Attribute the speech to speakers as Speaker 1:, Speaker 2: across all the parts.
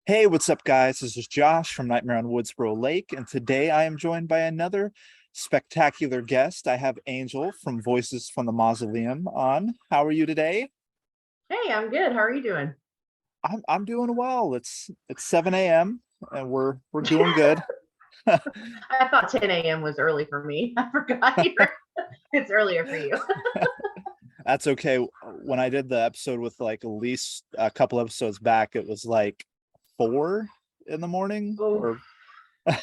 Speaker 1: Hey, what's up, guys? This is Josh from Nightmare on Woodsboro Lake, and today I am joined by another spectacular guest. I have Angel from Voices from the Mausoleum on. How are you today?
Speaker 2: Hey, I'm good. How are you doing?
Speaker 1: I'm doing well. It's 7 a.m. and we're doing good.
Speaker 2: I thought 10 a.m. was early for me. I forgot it's earlier for you.
Speaker 1: That's okay. When I did the episode with like at least a couple episodes back, it was like 4 in the morning
Speaker 2: Oh,
Speaker 1: or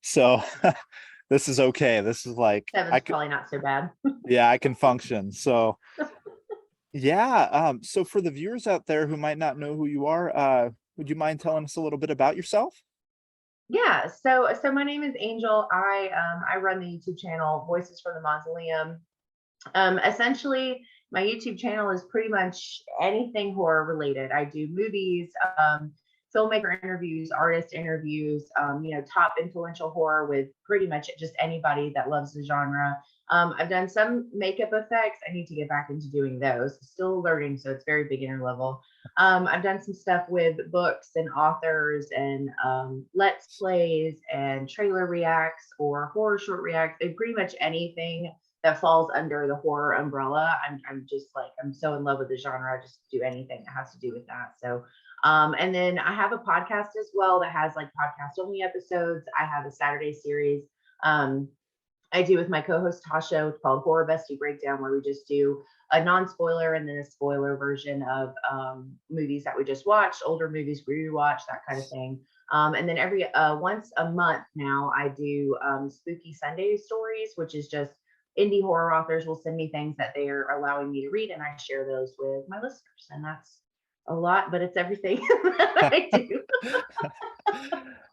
Speaker 1: so. This is okay. This is like I
Speaker 2: seven's
Speaker 1: could,
Speaker 2: probably not so bad.
Speaker 1: yeah, I can function. So yeah. So for the viewers out there who might not know who you are, would you mind telling us a little bit about yourself?
Speaker 2: Yeah, so my name is Angel. I run the YouTube channel Voices from the Mausoleum. Essentially, my YouTube channel is pretty much anything horror related. I do movies, filmmaker interviews, artist interviews, top influential horror with pretty much just anybody that loves the genre. I've done some makeup effects. I need to get back into doing those. Still learning, so it's very beginner level. I've done some stuff with books and authors and let's plays and trailer reacts or horror short reacts and pretty much anything that falls under the horror umbrella. I'm just like I'm so in love with the genre. I just do anything that has to do with that. So and then I have a podcast as well that has like podcast only episodes. I have a Saturday series um, I do with my co-host Tasha. It's called Horror Bestie Breakdown, where we just do a non-spoiler and then a spoiler version of movies that we just watched, older movies we rewatched, that kind of thing. And then every once a month now, I do Spooky Sunday stories, which is just indie horror authors will send me things that they are allowing me to read, and I share those with my listeners. And that's a lot, but it's everything that I do.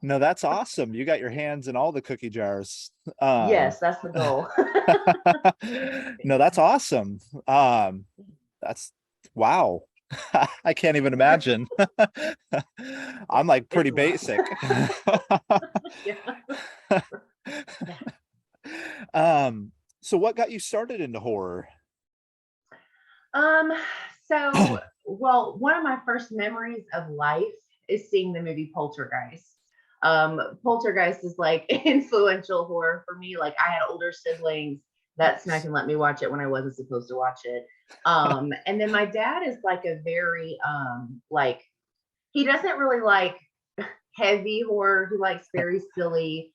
Speaker 1: No, that's awesome. You got your hands in all the cookie jars. Um,
Speaker 2: Yes, that's the goal.
Speaker 1: no, that's awesome. That's wow. I can't even imagine. I'm like
Speaker 2: It's
Speaker 1: pretty
Speaker 2: a lot.
Speaker 1: basic.
Speaker 2: Yeah. Yeah.
Speaker 1: Um, so what got you started into horror?
Speaker 2: Um, well, one of my first memories of life is seeing the movie Poltergeist. Poltergeist is like influential horror for me. Like I had older siblings that snuck and let me watch it when I wasn't supposed to watch it. And then my dad is like a very like he doesn't really like heavy horror. He likes very silly,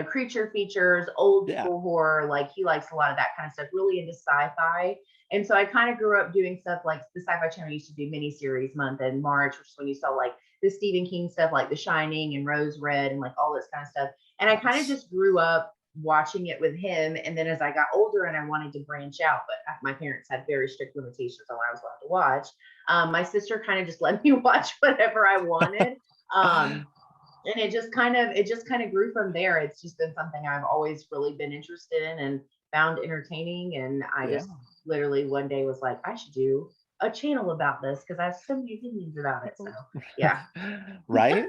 Speaker 2: creature features, old
Speaker 1: Yeah.
Speaker 2: school horror. Like he likes a lot of that kind of stuff, really into sci-fi. And so I kind of grew up doing stuff like the Sci-Fi Channel used to do miniseries month in March, which is when you saw like the Stephen King stuff, like The Shining and Rose Red and like all this kind of stuff. And I kind of
Speaker 1: Nice.
Speaker 2: just grew up watching it with him. And then as I got older and I wanted to branch out, but my parents had very strict limitations on what I was allowed to watch. My sister kind of just let me watch whatever I wanted. Um, and it just kind of grew from there. It's just been something I've always really been interested in and found entertaining. And I
Speaker 1: Yeah.
Speaker 2: just literally one day was like, I should do a channel about this because I have so many opinions about it. So yeah.
Speaker 1: Right?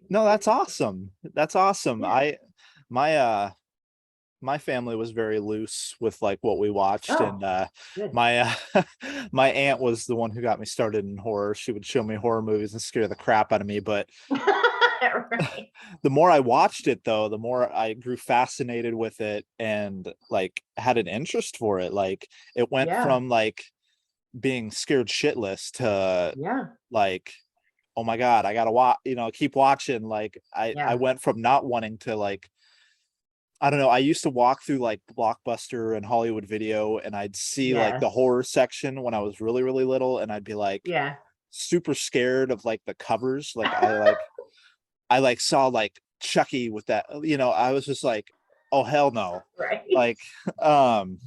Speaker 1: No, that's awesome. That's awesome.
Speaker 2: Yeah.
Speaker 1: My my family was very loose with like what we watched, and
Speaker 2: Oh, good.
Speaker 1: my my aunt was the one who got me started in horror. She would show me horror movies and scare the crap out of me, but
Speaker 2: Right.
Speaker 1: the more I watched it though, the more I grew fascinated with it and like had an interest for it. Like it went
Speaker 2: Yeah.
Speaker 1: from like being scared shitless to
Speaker 2: Yeah.
Speaker 1: like, oh my god, I gotta watch, keep watching. Like I
Speaker 2: Yeah.
Speaker 1: went from not wanting to like, I don't know, I used to walk through like Blockbuster and Hollywood Video and I'd see like the
Speaker 2: Yes.
Speaker 1: horror section when I was really, really little, and I'd be like
Speaker 2: Yeah.
Speaker 1: super scared of like the covers. Like I saw like Chucky with that, I was just like, oh hell no.
Speaker 2: Right.
Speaker 1: Like, um,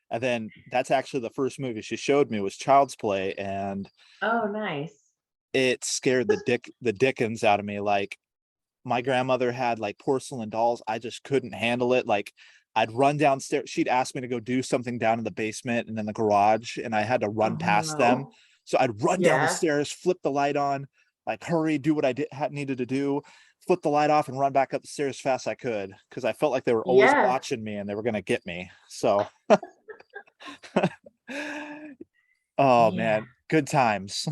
Speaker 1: and then that's actually the first movie she showed me was Child's Play, and
Speaker 2: Oh, nice.
Speaker 1: it scared the dickens out of me. Like my grandmother had like porcelain dolls. I just couldn't handle it. Like I'd run downstairs. She'd ask me to go do something down in the basement and in the garage, and I had to run
Speaker 2: Oh
Speaker 1: past them.
Speaker 2: no.
Speaker 1: So I'd run down the
Speaker 2: Yeah.
Speaker 1: stairs, flip the light on, like hurry, do what I needed to do, flip the light off, and run back up the stairs as fast as I could because I felt like they were always
Speaker 2: Yeah.
Speaker 1: watching me and they were gonna get me. So, oh
Speaker 2: Yeah.
Speaker 1: man, Good times.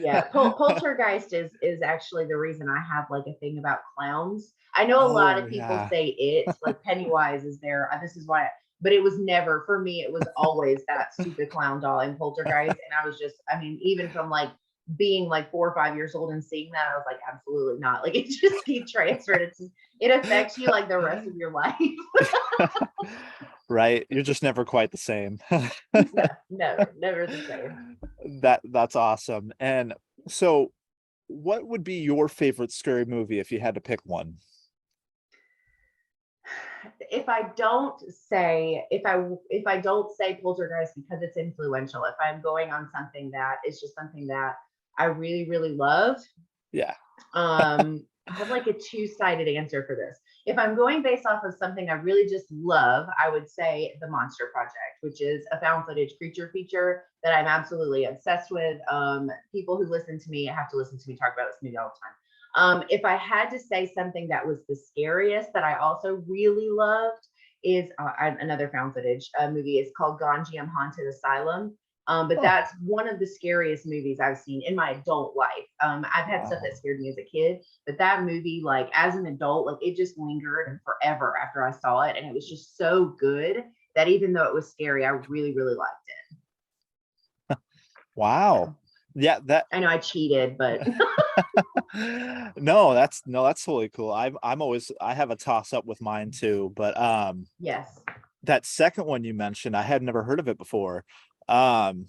Speaker 2: Yeah, Poltergeist is actually the reason I have like a thing about clowns. I know a lot
Speaker 1: Oh
Speaker 2: of people
Speaker 1: yeah.
Speaker 2: say it, like Pennywise is there. This is why, but it was never for me. It was always that stupid clown doll in Poltergeist, and I was just, I mean, even from like being like 4 or 5 years old and seeing that, I was like, absolutely not. Like it just gets transferred. It affects you like the rest of your life.
Speaker 1: Right. You're just never quite the same.
Speaker 2: No, never the same.
Speaker 1: That's awesome. And so what would be your favorite scary movie if you had to pick one?
Speaker 2: If I don't say Poltergeist because it's influential, if I'm going on something that is just something that I really really love,
Speaker 1: Yeah.
Speaker 2: I have like a two-sided answer for this. If I'm going based off of something I really just love, I would say The Monster Project, which is a found footage creature feature that I'm absolutely obsessed with. People who listen to me have to listen to me talk about this movie all the time. If I had to say something that was the scariest that I also really loved is another found footage movie. It's called Gonjiam Haunted Asylum. But
Speaker 1: Oh,
Speaker 2: that's one of the scariest movies I've seen in my adult life. I've had stuff
Speaker 1: wow.
Speaker 2: that scared me as a kid, but that movie, like as an adult, like it just lingered forever after I saw it, and it was just so good that even though it was scary, I really, really liked it.
Speaker 1: Wow.
Speaker 2: So
Speaker 1: Yeah, that
Speaker 2: I know I cheated, but
Speaker 1: no, that's totally cool. I'm always I have a toss up with mine too, but
Speaker 2: yes.
Speaker 1: that second one you mentioned, I had never heard of it before. Um,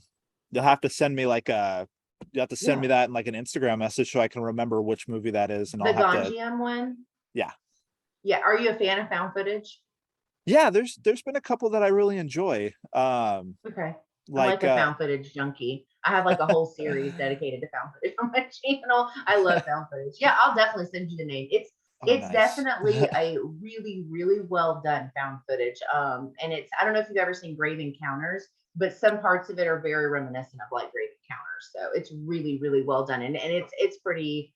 Speaker 1: you'll have to send me like a you have to send me
Speaker 2: Yeah.
Speaker 1: that in like an Instagram message so I can remember which movie that is, and
Speaker 2: The
Speaker 1: I'll have to
Speaker 2: Gonjiam one.
Speaker 1: yeah.
Speaker 2: Yeah. Are you a fan of found footage?
Speaker 1: Yeah, there's been a couple that I really enjoy.
Speaker 2: Okay. I'm like
Speaker 1: Like
Speaker 2: a found footage junkie. I have like a whole series dedicated to found footage on my channel. I love found footage. Yeah, I'll definitely send you the name.
Speaker 1: oh
Speaker 2: It's
Speaker 1: nice.
Speaker 2: definitely a really, really well done found footage. And it's I don't know if you've ever seen Grave Encounters, but some parts of it are very reminiscent of like Grave Encounters. So it's really, really well done. And it's pretty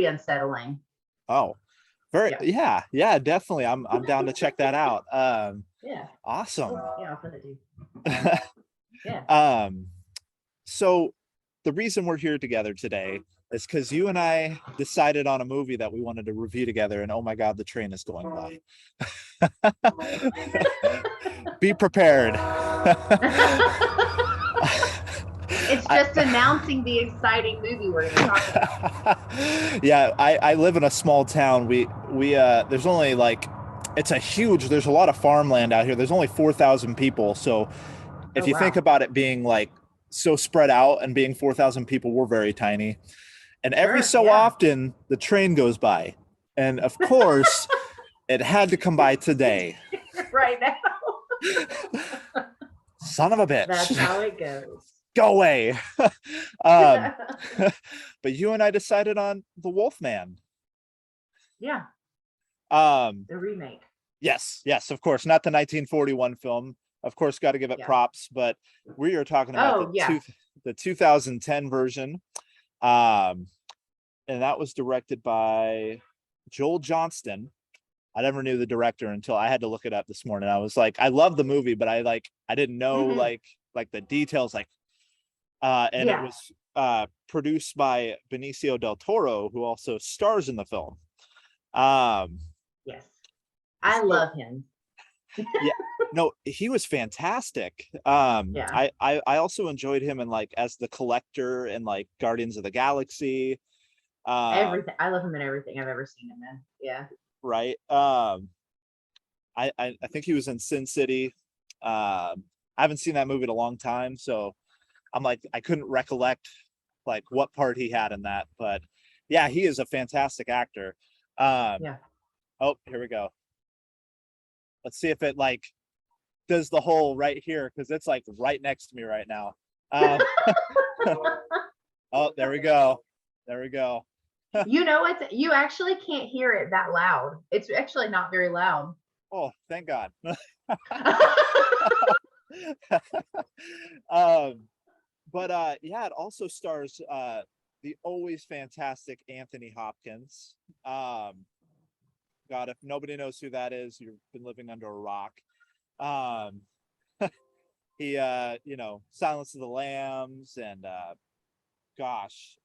Speaker 2: unsettling.
Speaker 1: Oh, very
Speaker 2: Yeah.
Speaker 1: yeah, yeah, definitely. I'm down to check that out.
Speaker 2: Yeah.
Speaker 1: Awesome.
Speaker 2: Cool. Yeah, I'll send it to you. Yeah.
Speaker 1: um so the reason we're here together today is because you and I decided on a movie that we wanted to review together, and oh my god, the train is going by. Be prepared.
Speaker 2: It's
Speaker 1: I,
Speaker 2: just announcing the exciting movie we're going to talk about.
Speaker 1: yeah, I live in a small town. We there's only like there's a lot of farmland out here. There's only 4,000 people. So if
Speaker 2: Oh,
Speaker 1: you think
Speaker 2: wow.
Speaker 1: about it being like so spread out and being 4,000 people, we're very tiny. And every
Speaker 2: Sure.
Speaker 1: so
Speaker 2: Yeah.
Speaker 1: often the train goes by. And of course, it had to come by today.
Speaker 2: Right now.
Speaker 1: Son of a
Speaker 2: That's
Speaker 1: bitch.
Speaker 2: how it goes.
Speaker 1: Go away. um, but you and I decided on the Wolfman.
Speaker 2: Yeah.
Speaker 1: Um,
Speaker 2: The remake.
Speaker 1: yes, yes, of course, not the 1941 film. Of course, got to give it
Speaker 2: Yeah.
Speaker 1: props, but we are talking about
Speaker 2: Oh, yeah.
Speaker 1: the 2010 version. Um, and that was directed by Joel Johnston. I never knew the director until I had to look it up this morning. I was like, I love the movie, but I didn't know
Speaker 2: Hmm.
Speaker 1: like the details, like and it
Speaker 2: Yeah.
Speaker 1: was produced by Benicio del Toro, who also stars in the film. Um,
Speaker 2: Yes. I
Speaker 1: so
Speaker 2: love him.
Speaker 1: yeah, no, he was fantastic.
Speaker 2: Yeah.
Speaker 1: I also enjoyed him in like as the collector and like Guardians of the Galaxy.
Speaker 2: Everything. I love him in everything I've ever seen him in. Yeah.
Speaker 1: Right. I think he was in Sin City. I haven't seen that movie in a long time, so I'm like I couldn't recollect like what part he had in that, but yeah, he is a fantastic actor. Um,
Speaker 2: Yeah.
Speaker 1: oh, here we go. Let's see if it like does the whole right here because it's like right next to me right now. Um, oh, there we go. There we go.
Speaker 2: You know what? You actually can't hear it that loud. It's actually not very loud.
Speaker 1: Oh, thank God. um, but yeah, it also stars the always fantastic Anthony Hopkins. God, if nobody knows who that is, you've been living under a rock. Um, He Silence of the Lambs, and gosh,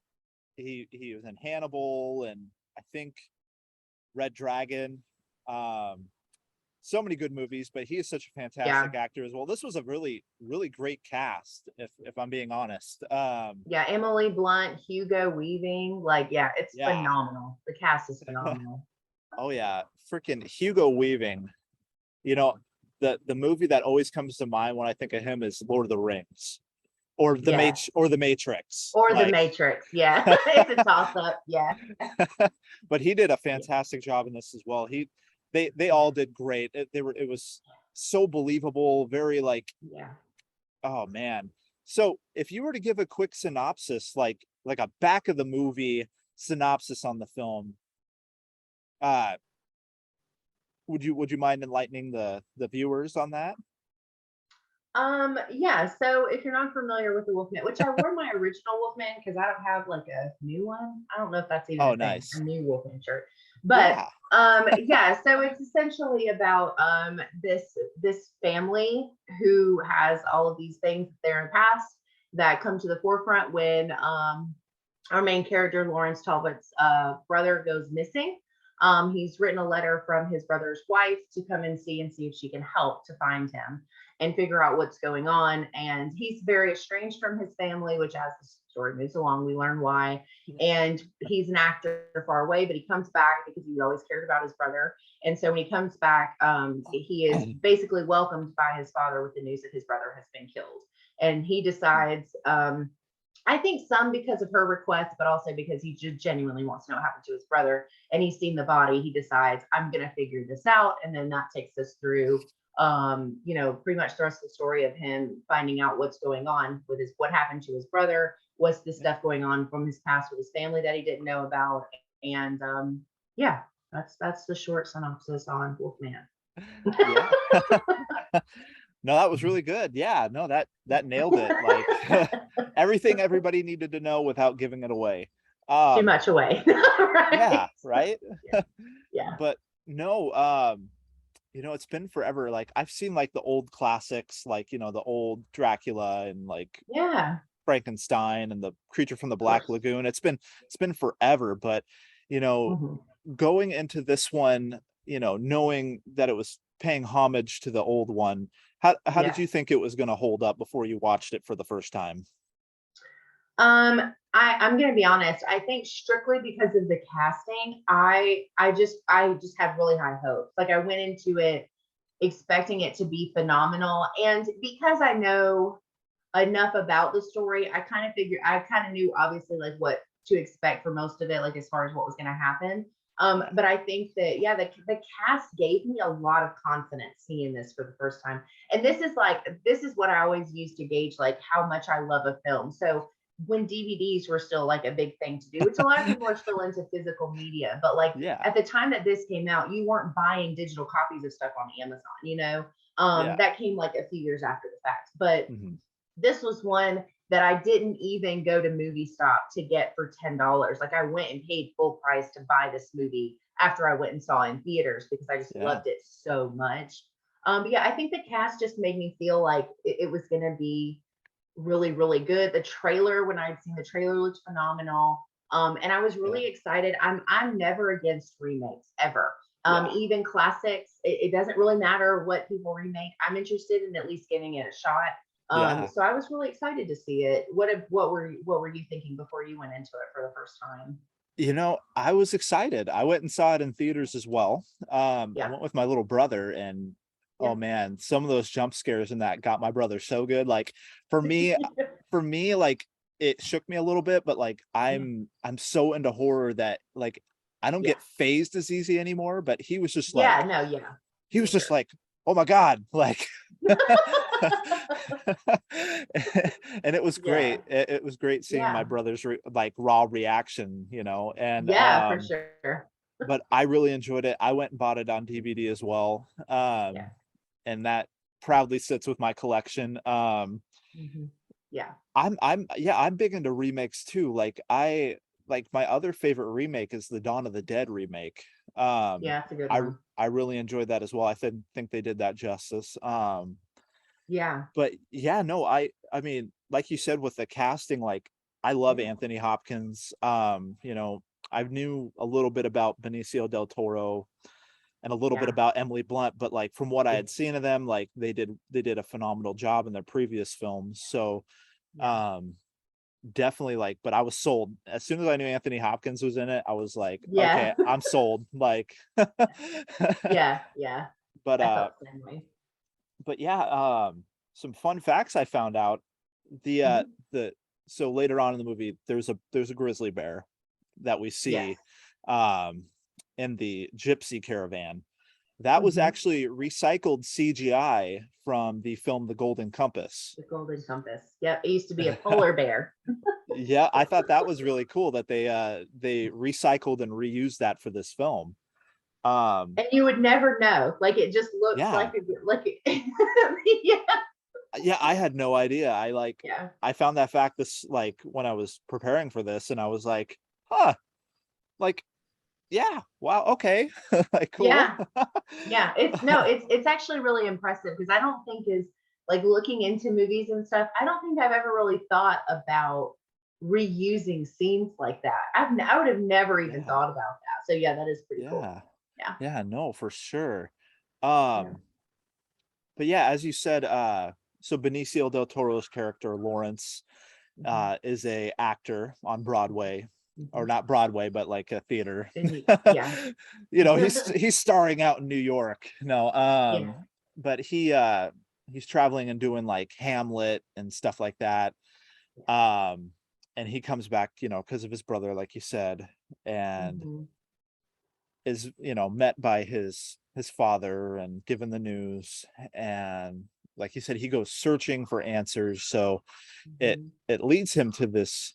Speaker 1: he was in Hannibal, and I think Red Dragon. So many good movies, but he is such a
Speaker 2: Yeah.
Speaker 1: fantastic actor as well. This was a really, really great cast, if I'm being honest.
Speaker 2: Yeah, Emily Blunt, Hugo Weaving, like, yeah, it's
Speaker 1: Yeah.
Speaker 2: phenomenal. The cast is phenomenal.
Speaker 1: Oh yeah, freaking Hugo Weaving. You know, the movie that always comes to mind when I think of him is Lord of the Rings, or
Speaker 2: Yeah.
Speaker 1: the Matrix.
Speaker 2: Or The
Speaker 1: Like,
Speaker 2: Matrix. Yeah. It's a toss up. Yeah.
Speaker 1: but he did a
Speaker 2: Yeah.
Speaker 1: fantastic job in this as well. They all did great. It was so believable, very like,
Speaker 2: Yeah.
Speaker 1: oh man. So if you were to give a quick synopsis, like a back of the movie synopsis on the film, uh, would you mind enlightening the viewers on that?
Speaker 2: Yeah, so if you're not familiar with the Wolfman, which I wore my original Wolfman because I don't have like a new one. I don't know if that's even
Speaker 1: Oh,
Speaker 2: a thing, a
Speaker 1: nice.
Speaker 2: new Wolfman shirt. But
Speaker 1: Yeah.
Speaker 2: yeah, so it's essentially about this family who has all of these things there in the past that come to the forefront when our main character, Lawrence Talbot's brother, goes missing. He's written a letter from his brother's wife to come and see if she can help to find him and figure out what's going on. And he's very estranged from his family, which as the story moves along, we learn why. And he's an actor far away, but he comes back because he always cared about his brother. And so when he comes back, he is basically welcomed by his father with the news that his brother has been killed. And he decides, I think some because of her request, but also because he just genuinely wants to know what happened to his brother. And he's seen the body. He decides, I'm going to figure this out. And then that takes us through, pretty much the rest of the story of him finding out what's going on with what happened to his brother. What's the stuff going on from his past with his family that he didn't know about. And yeah, that's the short synopsis on Wolfman.
Speaker 1: Yeah. No, that was really good. Yeah, no, that nailed it. Like, everything everybody needed to know without giving it away.
Speaker 2: Too
Speaker 1: Um,
Speaker 2: much away.
Speaker 1: yeah,
Speaker 2: Right.
Speaker 1: right.
Speaker 2: Yeah. Yeah.
Speaker 1: But no, it's been forever. Like, I've seen like the old classics, like, the old Dracula and like
Speaker 2: Yeah.
Speaker 1: Frankenstein and the Creature from the
Speaker 2: Of
Speaker 1: Black
Speaker 2: course.
Speaker 1: Lagoon. It's been forever, but you know,
Speaker 2: Mhm.
Speaker 1: going into this one, knowing that it was paying homage to the old one, how did you
Speaker 2: Yes.
Speaker 1: think it was going to hold up before you watched it for the first time?
Speaker 2: I'm gonna be honest. I think strictly because of the casting, I just had really high hopes. Like I went into it expecting it to be phenomenal, and because I know enough about the story, I kind of knew obviously like what to expect for most of it, like as far as what was going to happen. But I think that yeah, the cast gave me a lot of confidence seeing this for the first time. And this is what I always use to gauge like how much I love a film. So when DVDs were still like a big thing to do, which a lot of people are still into physical media, but like
Speaker 1: Yeah,
Speaker 2: at the time that this came out, you weren't buying digital copies of stuff on Amazon.
Speaker 1: yeah.
Speaker 2: That came like a few years after the fact. But
Speaker 1: Mhm.
Speaker 2: this was one that I didn't even go to Movie Stop to get for $10. Like I went and paid full price to buy this movie after I went and saw it in theaters because I just
Speaker 1: Yeah,
Speaker 2: loved it so much. But yeah, I think the cast just made me feel like it was going to be really, really good. The trailer, when I'd seen the trailer, looked phenomenal. And I was
Speaker 1: yeah,
Speaker 2: really excited. I'm never against remakes ever.
Speaker 1: yeah,
Speaker 2: Even classics, it doesn't really matter what people remake. I'm interested in at least giving it a shot.
Speaker 1: yeah.
Speaker 2: So I was really excited to see it. What were you thinking before you went into it for the first time?
Speaker 1: I was excited. I went and saw it in theaters as well. I
Speaker 2: Yeah.
Speaker 1: went with my little brother, and oh
Speaker 2: Yeah.
Speaker 1: man, some of those jump scares in that got my brother so good. Like, for me, like, it shook me a little bit, but like
Speaker 2: Yeah.
Speaker 1: I'm so into horror that like I don't
Speaker 2: Yeah.
Speaker 1: get phased as easy anymore. But
Speaker 2: Yeah. No, yeah,
Speaker 1: he
Speaker 2: for
Speaker 1: was just
Speaker 2: sure.
Speaker 1: like, oh my God, like, and it was
Speaker 2: Yeah.
Speaker 1: great. It was great seeing my
Speaker 2: Yeah.
Speaker 1: brother's like raw reaction, and
Speaker 2: Yeah, for sure.
Speaker 1: but I really enjoyed it. I went and bought it on DVD as well.
Speaker 2: Yeah.
Speaker 1: And that proudly sits with my collection.
Speaker 2: Hmm. Yeah.
Speaker 1: I'm big into remakes too. Like my other favorite remake is the Dawn of the Dead remake. Um,
Speaker 2: Yeah, it's a good
Speaker 1: I
Speaker 2: one.
Speaker 1: I really enjoyed that as well. I think they did that justice.
Speaker 2: Yeah.
Speaker 1: But yeah, no, I mean, like you said with the casting, like I love
Speaker 2: Yeah.
Speaker 1: Anthony Hopkins. I knew a little bit about Benicio del Toro and a little bit
Speaker 2: Yeah.
Speaker 1: about Emily Blunt, but like from what I
Speaker 2: Yeah.
Speaker 1: had seen of them, like they did a phenomenal job in their previous films. So
Speaker 2: Yeah.
Speaker 1: um definitely like, but I was sold. As soon as I knew Anthony Hopkins was in it, I was like,
Speaker 2: Yeah.
Speaker 1: okay, I'm sold. Like
Speaker 2: Yeah. Yeah.
Speaker 1: but
Speaker 2: I felt the same way.
Speaker 1: yeah, some fun facts I found out. The
Speaker 2: Mhm.
Speaker 1: the so later on in the movie, there's a grizzly bear that we
Speaker 2: Yes.
Speaker 1: see um in the gypsy caravan. That was
Speaker 2: Hmm.
Speaker 1: actually recycled CGI from the film The Golden Compass.
Speaker 2: The Golden Compass. Yep. It used to be a polar bear.
Speaker 1: Yeah, I thought that was really cool that they recycled and reused that for this film. Um
Speaker 2: And you would never know. Like it just looks
Speaker 1: yeah.
Speaker 2: like it. Yeah.
Speaker 1: Yeah, I had no idea.
Speaker 2: Yeah.
Speaker 1: I found that fact this like when I was preparing for this and I was like, huh, like yeah, wow, okay. Like cool.
Speaker 2: Yeah. Yeah. It's no, it's actually really impressive because I don't think is like looking into movies and stuff, I don't think I've ever really thought about reusing scenes like that. I would have never even
Speaker 1: Yeah.
Speaker 2: thought about that. So yeah, that is pretty cool.
Speaker 1: Yeah.
Speaker 2: Yeah.
Speaker 1: Yeah, no, for sure.
Speaker 2: Yeah.
Speaker 1: Um, but yeah, as you said, so Benicio del Toro's character, Lawrence,
Speaker 2: Hmm.
Speaker 1: is a actor on Broadway, or
Speaker 2: Hmm.
Speaker 1: not Broadway, but like a theater.
Speaker 2: Yeah.
Speaker 1: He's starring out in New York. No,
Speaker 2: Yeah.
Speaker 1: but he's traveling and doing like Hamlet and stuff like that. Um, and he comes back, because of his brother, like you said, and
Speaker 2: Hmm.
Speaker 1: is, met by his father and given the news. And like you said, he goes searching for answers. So it
Speaker 2: Hmm.
Speaker 1: it leads him to this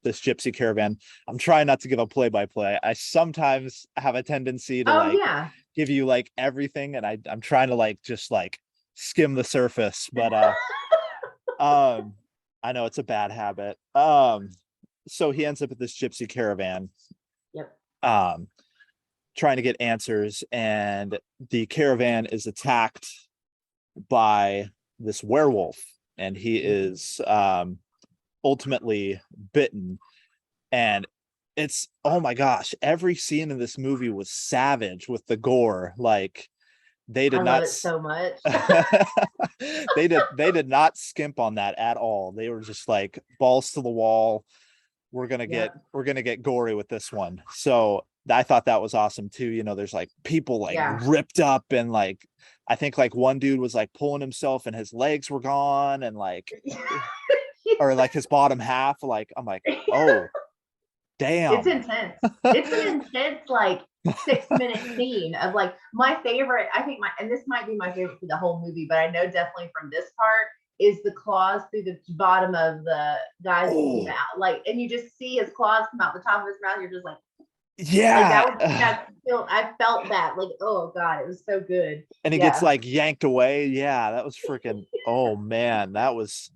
Speaker 1: gypsy caravan. I'm trying not to give a play by play. I sometimes have a tendency to
Speaker 2: Oh
Speaker 1: like
Speaker 2: yeah.
Speaker 1: give you like everything, and I'm trying to like just like skim the surface, but um I know it's a bad habit. So he ends up at this gypsy caravan,
Speaker 2: Yep.
Speaker 1: um trying to get answers, and the caravan is attacked by this werewolf, and he
Speaker 2: Hmm.
Speaker 1: is ultimately bitten. And it's, oh my gosh, every scene in this movie was savage with the gore. Like they
Speaker 2: I
Speaker 1: did
Speaker 2: love
Speaker 1: not
Speaker 2: it so much.
Speaker 1: they did not skimp on that at all. They were just like balls to the wall. we're gonna get
Speaker 2: Yep.
Speaker 1: we're gonna get gory with this one. So I thought that was awesome too. There's like people like
Speaker 2: Yeah.
Speaker 1: ripped up, and like I think like one dude was like pulling himself and his legs were gone, and like, or like his bottom half. Like I'm like, oh
Speaker 2: It's
Speaker 1: damn.
Speaker 2: intense. It's an intense, like 6 minute scene of like my favorite. I think and this might be my favorite for the whole movie, but I know definitely from this part is the claws through the bottom of the guy's
Speaker 1: Oh
Speaker 2: mouth. Like, and you just see his claws come out the top of his mouth. You're just like
Speaker 1: yeah.
Speaker 2: that was, I felt that. Like, oh God, it was so good.
Speaker 1: And he gets
Speaker 2: Yeah.
Speaker 1: like yanked away. Yeah, that was freaking, oh man, that was,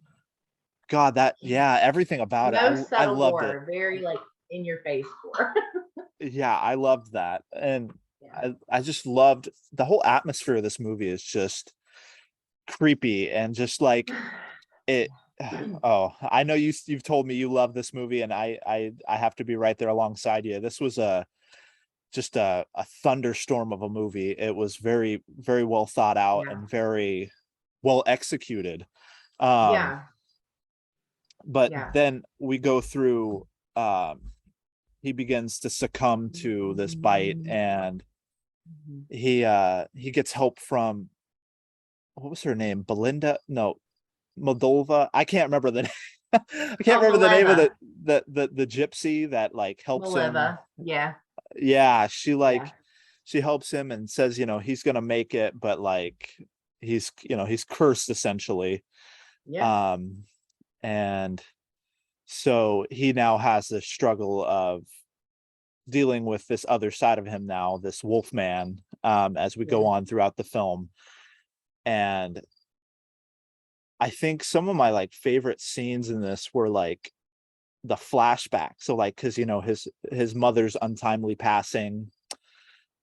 Speaker 1: god, that, yeah, everything about it.
Speaker 2: No
Speaker 1: I
Speaker 2: subtle
Speaker 1: loved it.
Speaker 2: gore, very like in your face gore.
Speaker 1: Yeah, I loved that. And
Speaker 2: Yeah.
Speaker 1: I just loved the whole atmosphere of this movie is just creepy, and just like it. Oh, I know you've told me you love this movie, and I have to be right there alongside you. This was just a thunderstorm of a movie. It was very, very well thought out
Speaker 2: Yeah.
Speaker 1: and very well executed. Um,
Speaker 2: Yeah.
Speaker 1: but
Speaker 2: Yeah.
Speaker 1: then we go through, he begins to succumb to this bite, and
Speaker 2: Mhm.
Speaker 1: he gets help from, what was her name? Belinda? No, Moldova. I can't remember the name. I can't
Speaker 2: Oh,
Speaker 1: remember the name of
Speaker 2: Maleva.
Speaker 1: the gypsy that like helps him.
Speaker 2: Maleva. Yeah.
Speaker 1: Yeah,
Speaker 2: Yeah.
Speaker 1: she helps him and says, he's gonna make it, but like he's cursed essentially.
Speaker 2: Yep.
Speaker 1: Um, and so he now has this struggle of dealing with this other side of him now, this Wolfman, as we
Speaker 2: Yeah.
Speaker 1: go on throughout the film. And I think some of my like favorite scenes in this were like the flashback. So like, because his mother's untimely passing.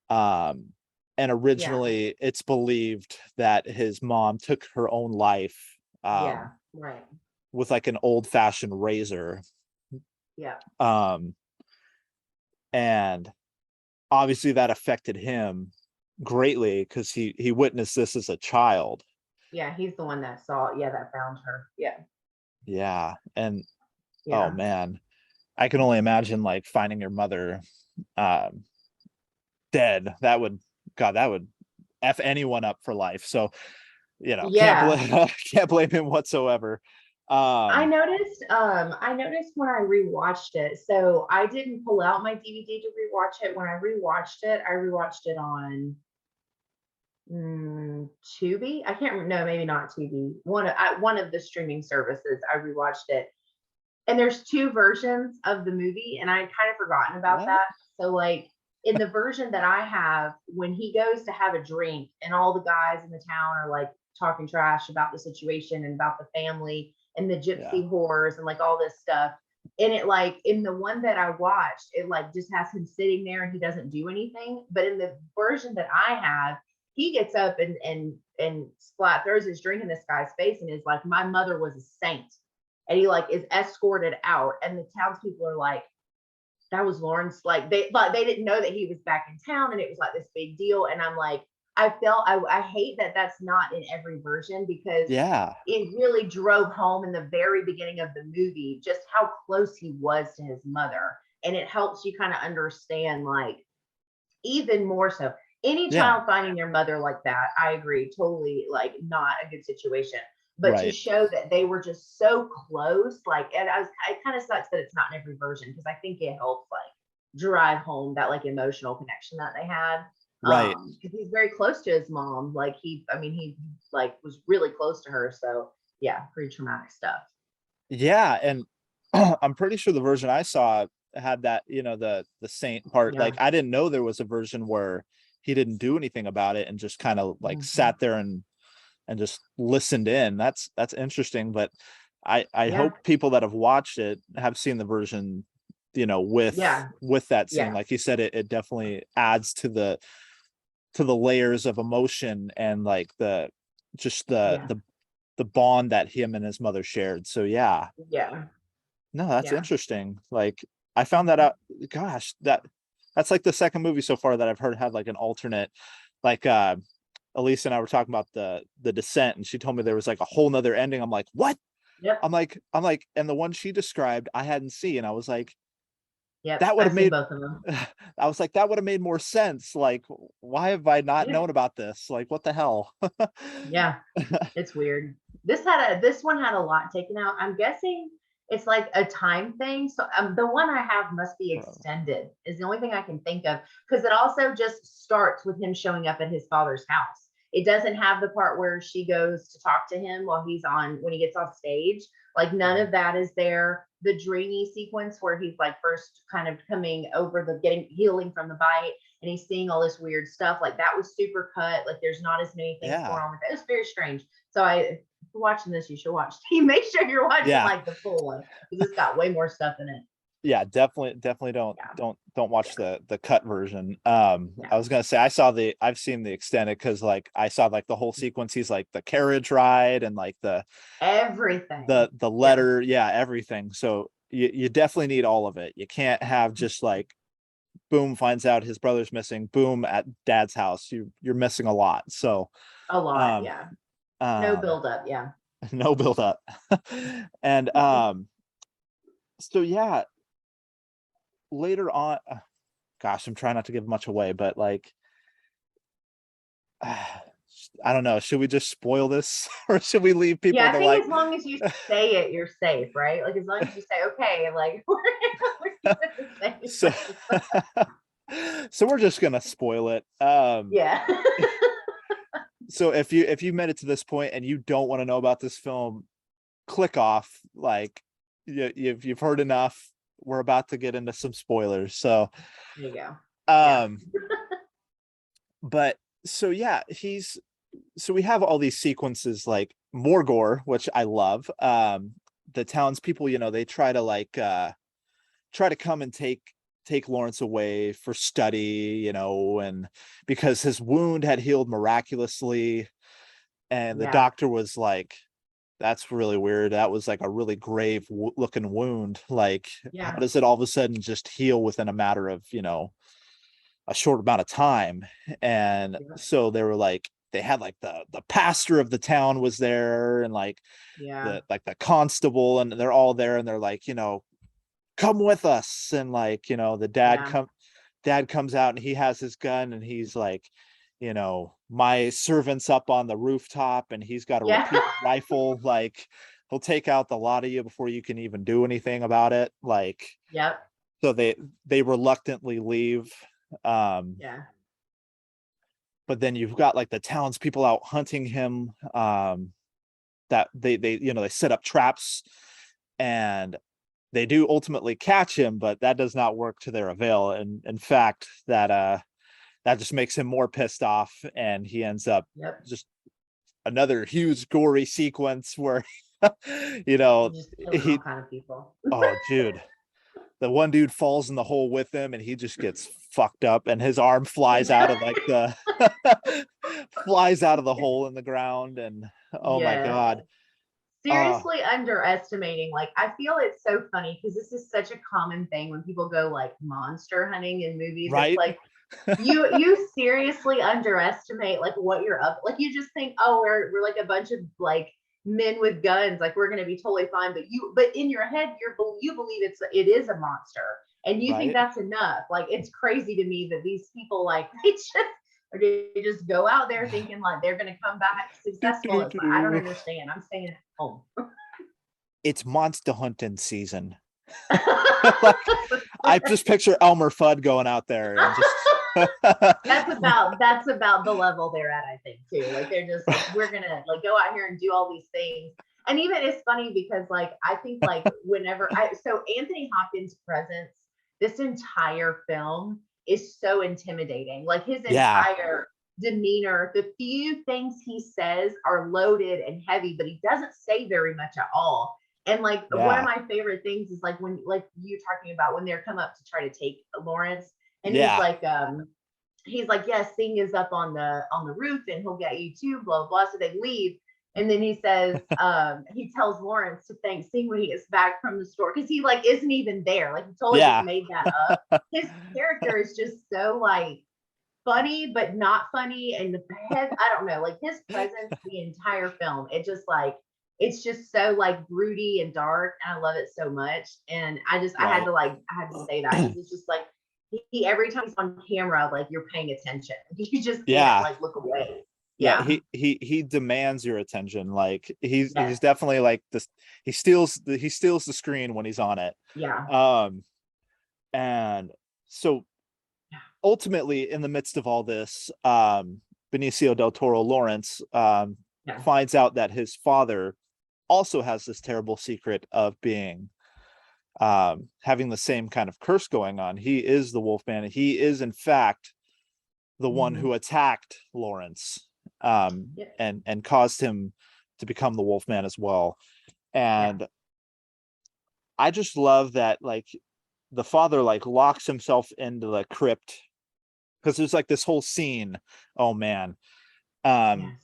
Speaker 1: Um, And
Speaker 2: Yeah.
Speaker 1: originally it's believed that his mom took her own life
Speaker 2: Yeah. Right.
Speaker 1: with like an old-fashioned razor.
Speaker 2: Yeah.
Speaker 1: um and obviously that affected him greatly because he witnessed this as a child.
Speaker 2: Yeah. He's the one that saw, yeah, that found her. Yeah.
Speaker 1: Yeah. And oh
Speaker 2: Yeah.
Speaker 1: man, I can only imagine like finding your mother um dead. That would, god, that would f anyone up for life. So can't
Speaker 2: Yeah.
Speaker 1: blame can't blame him whatsoever. um
Speaker 2: I noticed when I rewatched it. So I didn't pull out my DVD to rewatch it. When I rewatched it on Tubi. I can't no, maybe not Tubi. One of the streaming services. I rewatched it, and there's two versions of the movie, and I had kind of forgotten about
Speaker 1: what?
Speaker 2: that. So like in the version that I have, when he goes to have a drink, and all the guys in the town are like talking trash about the situation and about the family and the
Speaker 1: Yeah.
Speaker 2: gypsy whores and like all this stuff. And it like in the one that I watched, it like just has him sitting there and he doesn't do anything. But in the version that I have, he gets up and splat throws his drink in this guy's face and is like, "My mother was a saint," and he like is escorted out, and the townspeople are like, "That was Lawrence." Like they didn't know that he was back in town, and it was like this big deal. And I'm like, I hate that that's not in every version, because
Speaker 1: Yeah.
Speaker 2: it really drove home in the very beginning of the movie just how close he was to his mother, and it helps you kind of understand like even more so. Any
Speaker 1: Yeah.
Speaker 2: child finding their mother like that, I agree, totally like not a good situation. But to
Speaker 1: Right.
Speaker 2: show that they were just so close, like, and it kind of sucks that it's not in every version, because I think it helps like drive home that like emotional connection that they had.
Speaker 1: Right.
Speaker 2: Because he's very close to his mom. Like he like was really close to her. So yeah, pretty traumatic stuff.
Speaker 1: Yeah. And I'm pretty sure the version I saw had that, the saint part.
Speaker 2: Yeah.
Speaker 1: Like I didn't know there was a version where he didn't do anything about it and just kind of like
Speaker 2: Mhm.
Speaker 1: sat there and just listened in. That's interesting. But I
Speaker 2: Yeah.
Speaker 1: hope people that have watched it have seen the version,
Speaker 2: Yeah.
Speaker 1: with that scene.
Speaker 2: Yes.
Speaker 1: Like you said, it definitely adds to the layers of emotion and like the just
Speaker 2: Yeah.
Speaker 1: the bond that him and his mother shared. So yeah.
Speaker 2: Yeah.
Speaker 1: No, that's
Speaker 2: Yeah.
Speaker 1: interesting. Like I found that out. Gosh, that's like the second movie so far that I've heard had like an alternate. Like Elise and I were talking about the Descent, and she told me there was like a whole nother ending. I'm like, what?
Speaker 2: Yep.
Speaker 1: I'm like, and the one she described I hadn't seen. I was like,
Speaker 2: Yep.
Speaker 1: that would
Speaker 2: I've
Speaker 1: have
Speaker 2: seen
Speaker 1: made
Speaker 2: both of them.
Speaker 1: I was like, that would have made more sense. Like, why have I not
Speaker 2: Yeah.
Speaker 1: known about this? Like, what the hell?
Speaker 2: Yeah. It's weird. This one had a lot taken out. I'm guessing it's like a time thing. So the one I have must be
Speaker 1: Bro.
Speaker 2: extended. Is the only thing I can think of, because it also just starts with him showing up at his father's house. It doesn't have the part where she goes to talk to him while he's on when he gets off stage. Like none of that is there. The dreamy sequence where he's like first kind of coming over the getting healing from the bite, and he's seeing all this weird stuff. Like that was super cut. Like there's not as many things
Speaker 1: Yeah.
Speaker 2: going on with it. It was very strange. So if you're watching this, you should watch. You make sure you're watching
Speaker 1: Yeah.
Speaker 2: like the full one, because it's got way more stuff in it.
Speaker 1: Yeah, definitely don't
Speaker 2: Yeah,
Speaker 1: don't watch
Speaker 2: yeah,
Speaker 1: the cut version. I
Speaker 2: yeah.
Speaker 1: was gonna say I've seen the extended because like I saw like the whole sequence. He's like the carriage ride and like
Speaker 2: Everything.
Speaker 1: the
Speaker 2: Yeah,
Speaker 1: letter, yeah, everything. So you definitely need all of it. You can't have just like boom, finds out his brother's missing, boom, at dad's house. You're missing a lot. So
Speaker 2: a lot.
Speaker 1: um
Speaker 2: Yeah, no
Speaker 1: um
Speaker 2: build up. Yeah.
Speaker 1: no build up. And so yeah, later on, gosh, I'm trying not to give much away, but like I don't know, should we just spoil this or should we leave people
Speaker 2: Yeah, I
Speaker 1: to
Speaker 2: think
Speaker 1: like
Speaker 2: as long as you say it, you're safe, right? Like as long as you say, okay, like we're keeping it safe.
Speaker 1: so so we're just gonna spoil it.
Speaker 2: Yeah.
Speaker 1: So if you made it to this point and you don't want to know about this film, click off. Like you've heard enough. We're about to get into some spoilers. So
Speaker 2: There you go. Yeah.
Speaker 1: um but so yeah, so we have all these sequences like more gore, which I love. The townspeople, they try to like try to come and take take Lawrence away for study, and because his wound had healed miraculously, and the
Speaker 2: Yeah.
Speaker 1: doctor was like, that's really weird. That was like a really grave looking wound. Like, how
Speaker 2: Yeah.
Speaker 1: does it all of a sudden just heal within a matter of, a short amount of time? And
Speaker 2: Yeah.
Speaker 1: so they were like, they had like the pastor of the town was there, and like
Speaker 2: Yeah.
Speaker 1: the constable, and they're all there, and they're like, come with us. And like, the
Speaker 2: Yeah.
Speaker 1: dad comes out, and he has his gun, and he's like, my servant's up on the rooftop, and he's got a
Speaker 2: Yeah.
Speaker 1: repeat rifle. Like, he'll take out the lot of you before you can even do anything about it. Like,
Speaker 2: Yep.
Speaker 1: so they reluctantly leave.
Speaker 2: Yeah.
Speaker 1: But then you've got like the townspeople out hunting him. That they set up traps, and they do ultimately catch him, but that does not work to their avail. And in fact, that just makes him more pissed off, and he ends up
Speaker 2: Yep.
Speaker 1: just another huge gory sequence where
Speaker 2: Just killing all
Speaker 1: he
Speaker 2: kind of people.
Speaker 1: oh dude, the one dude falls in the hole with him, and he just gets fucked up, and his arm flies out of like the flies out of the hole in the ground. And oh my
Speaker 2: Yes.
Speaker 1: god. uh
Speaker 2: Seriously underestimating. Like, I feel it's so funny because this is such a common thing when people go like monster hunting in movies. It's
Speaker 1: right.
Speaker 2: like you seriously underestimate like what you're up. Like, you just think, oh, we're like a bunch of like men with guns, like we're gonna be totally fine. But in your head, you believe it is a monster, and you think
Speaker 1: Right.
Speaker 2: that's enough. Like, it's crazy to me that these people like they just go out there thinking like they're gonna come back successful. It's like, I don't understand. I'm staying at home.
Speaker 1: It's monster hunting season. Like, I just picture Elmer Fudd going out there and just
Speaker 2: That's about the level they're at, I think, too. Like, they're just like, we're gonna like go out here and do all these things. And even it's funny because like I think like so Anthony Hopkins' presence this entire film is so intimidating. Like, his
Speaker 1: yeah,
Speaker 2: entire demeanor, the few things he says are loaded and heavy, but he doesn't say very much at all. And like one of
Speaker 1: yeah,
Speaker 2: my favorite things is like when like you talking about when they're come up to try to take Lawrence, and
Speaker 1: yeah,
Speaker 2: he's like, yes, Sing is up on the roof and he'll get you too, blah blah. So they leave. And then he says, he tells Lawrence to thank Sing when he gets back from the store because he like isn't even there. Like, he totally just
Speaker 1: yeah.
Speaker 2: made that up. His character is just so like funny, but not funny. And the head, I don't know, like his presence the entire film, it's just so like broody and dark. And I love it so much. And
Speaker 1: Right.
Speaker 2: I had to say that because it's just like he every time he's on camera, like you're paying attention. You just can't
Speaker 1: Yeah,
Speaker 2: like look away.
Speaker 1: yeah.
Speaker 2: Yeah.
Speaker 1: He demands your attention. Like, he's
Speaker 2: Yes.
Speaker 1: definitely like this. He steals the screen when he's on it.
Speaker 2: Yeah.
Speaker 1: um and so
Speaker 2: Yeah.
Speaker 1: ultimately, in the midst of all this, Benicio del Toro Lawrence
Speaker 2: Yeah.
Speaker 1: finds out that his father also has this terrible secret of being having the same kind of curse going on. He is the Wolfman. He is in fact the one
Speaker 2: Mhm.
Speaker 1: who attacked Lawrence,
Speaker 2: Yeah.
Speaker 1: and caused him to become the Wolfman as well.
Speaker 2: Yeah.
Speaker 1: And I just love that, like, the father like locks himself into the crypt, because there's like this whole scene. Oh man. um
Speaker 2: Yes.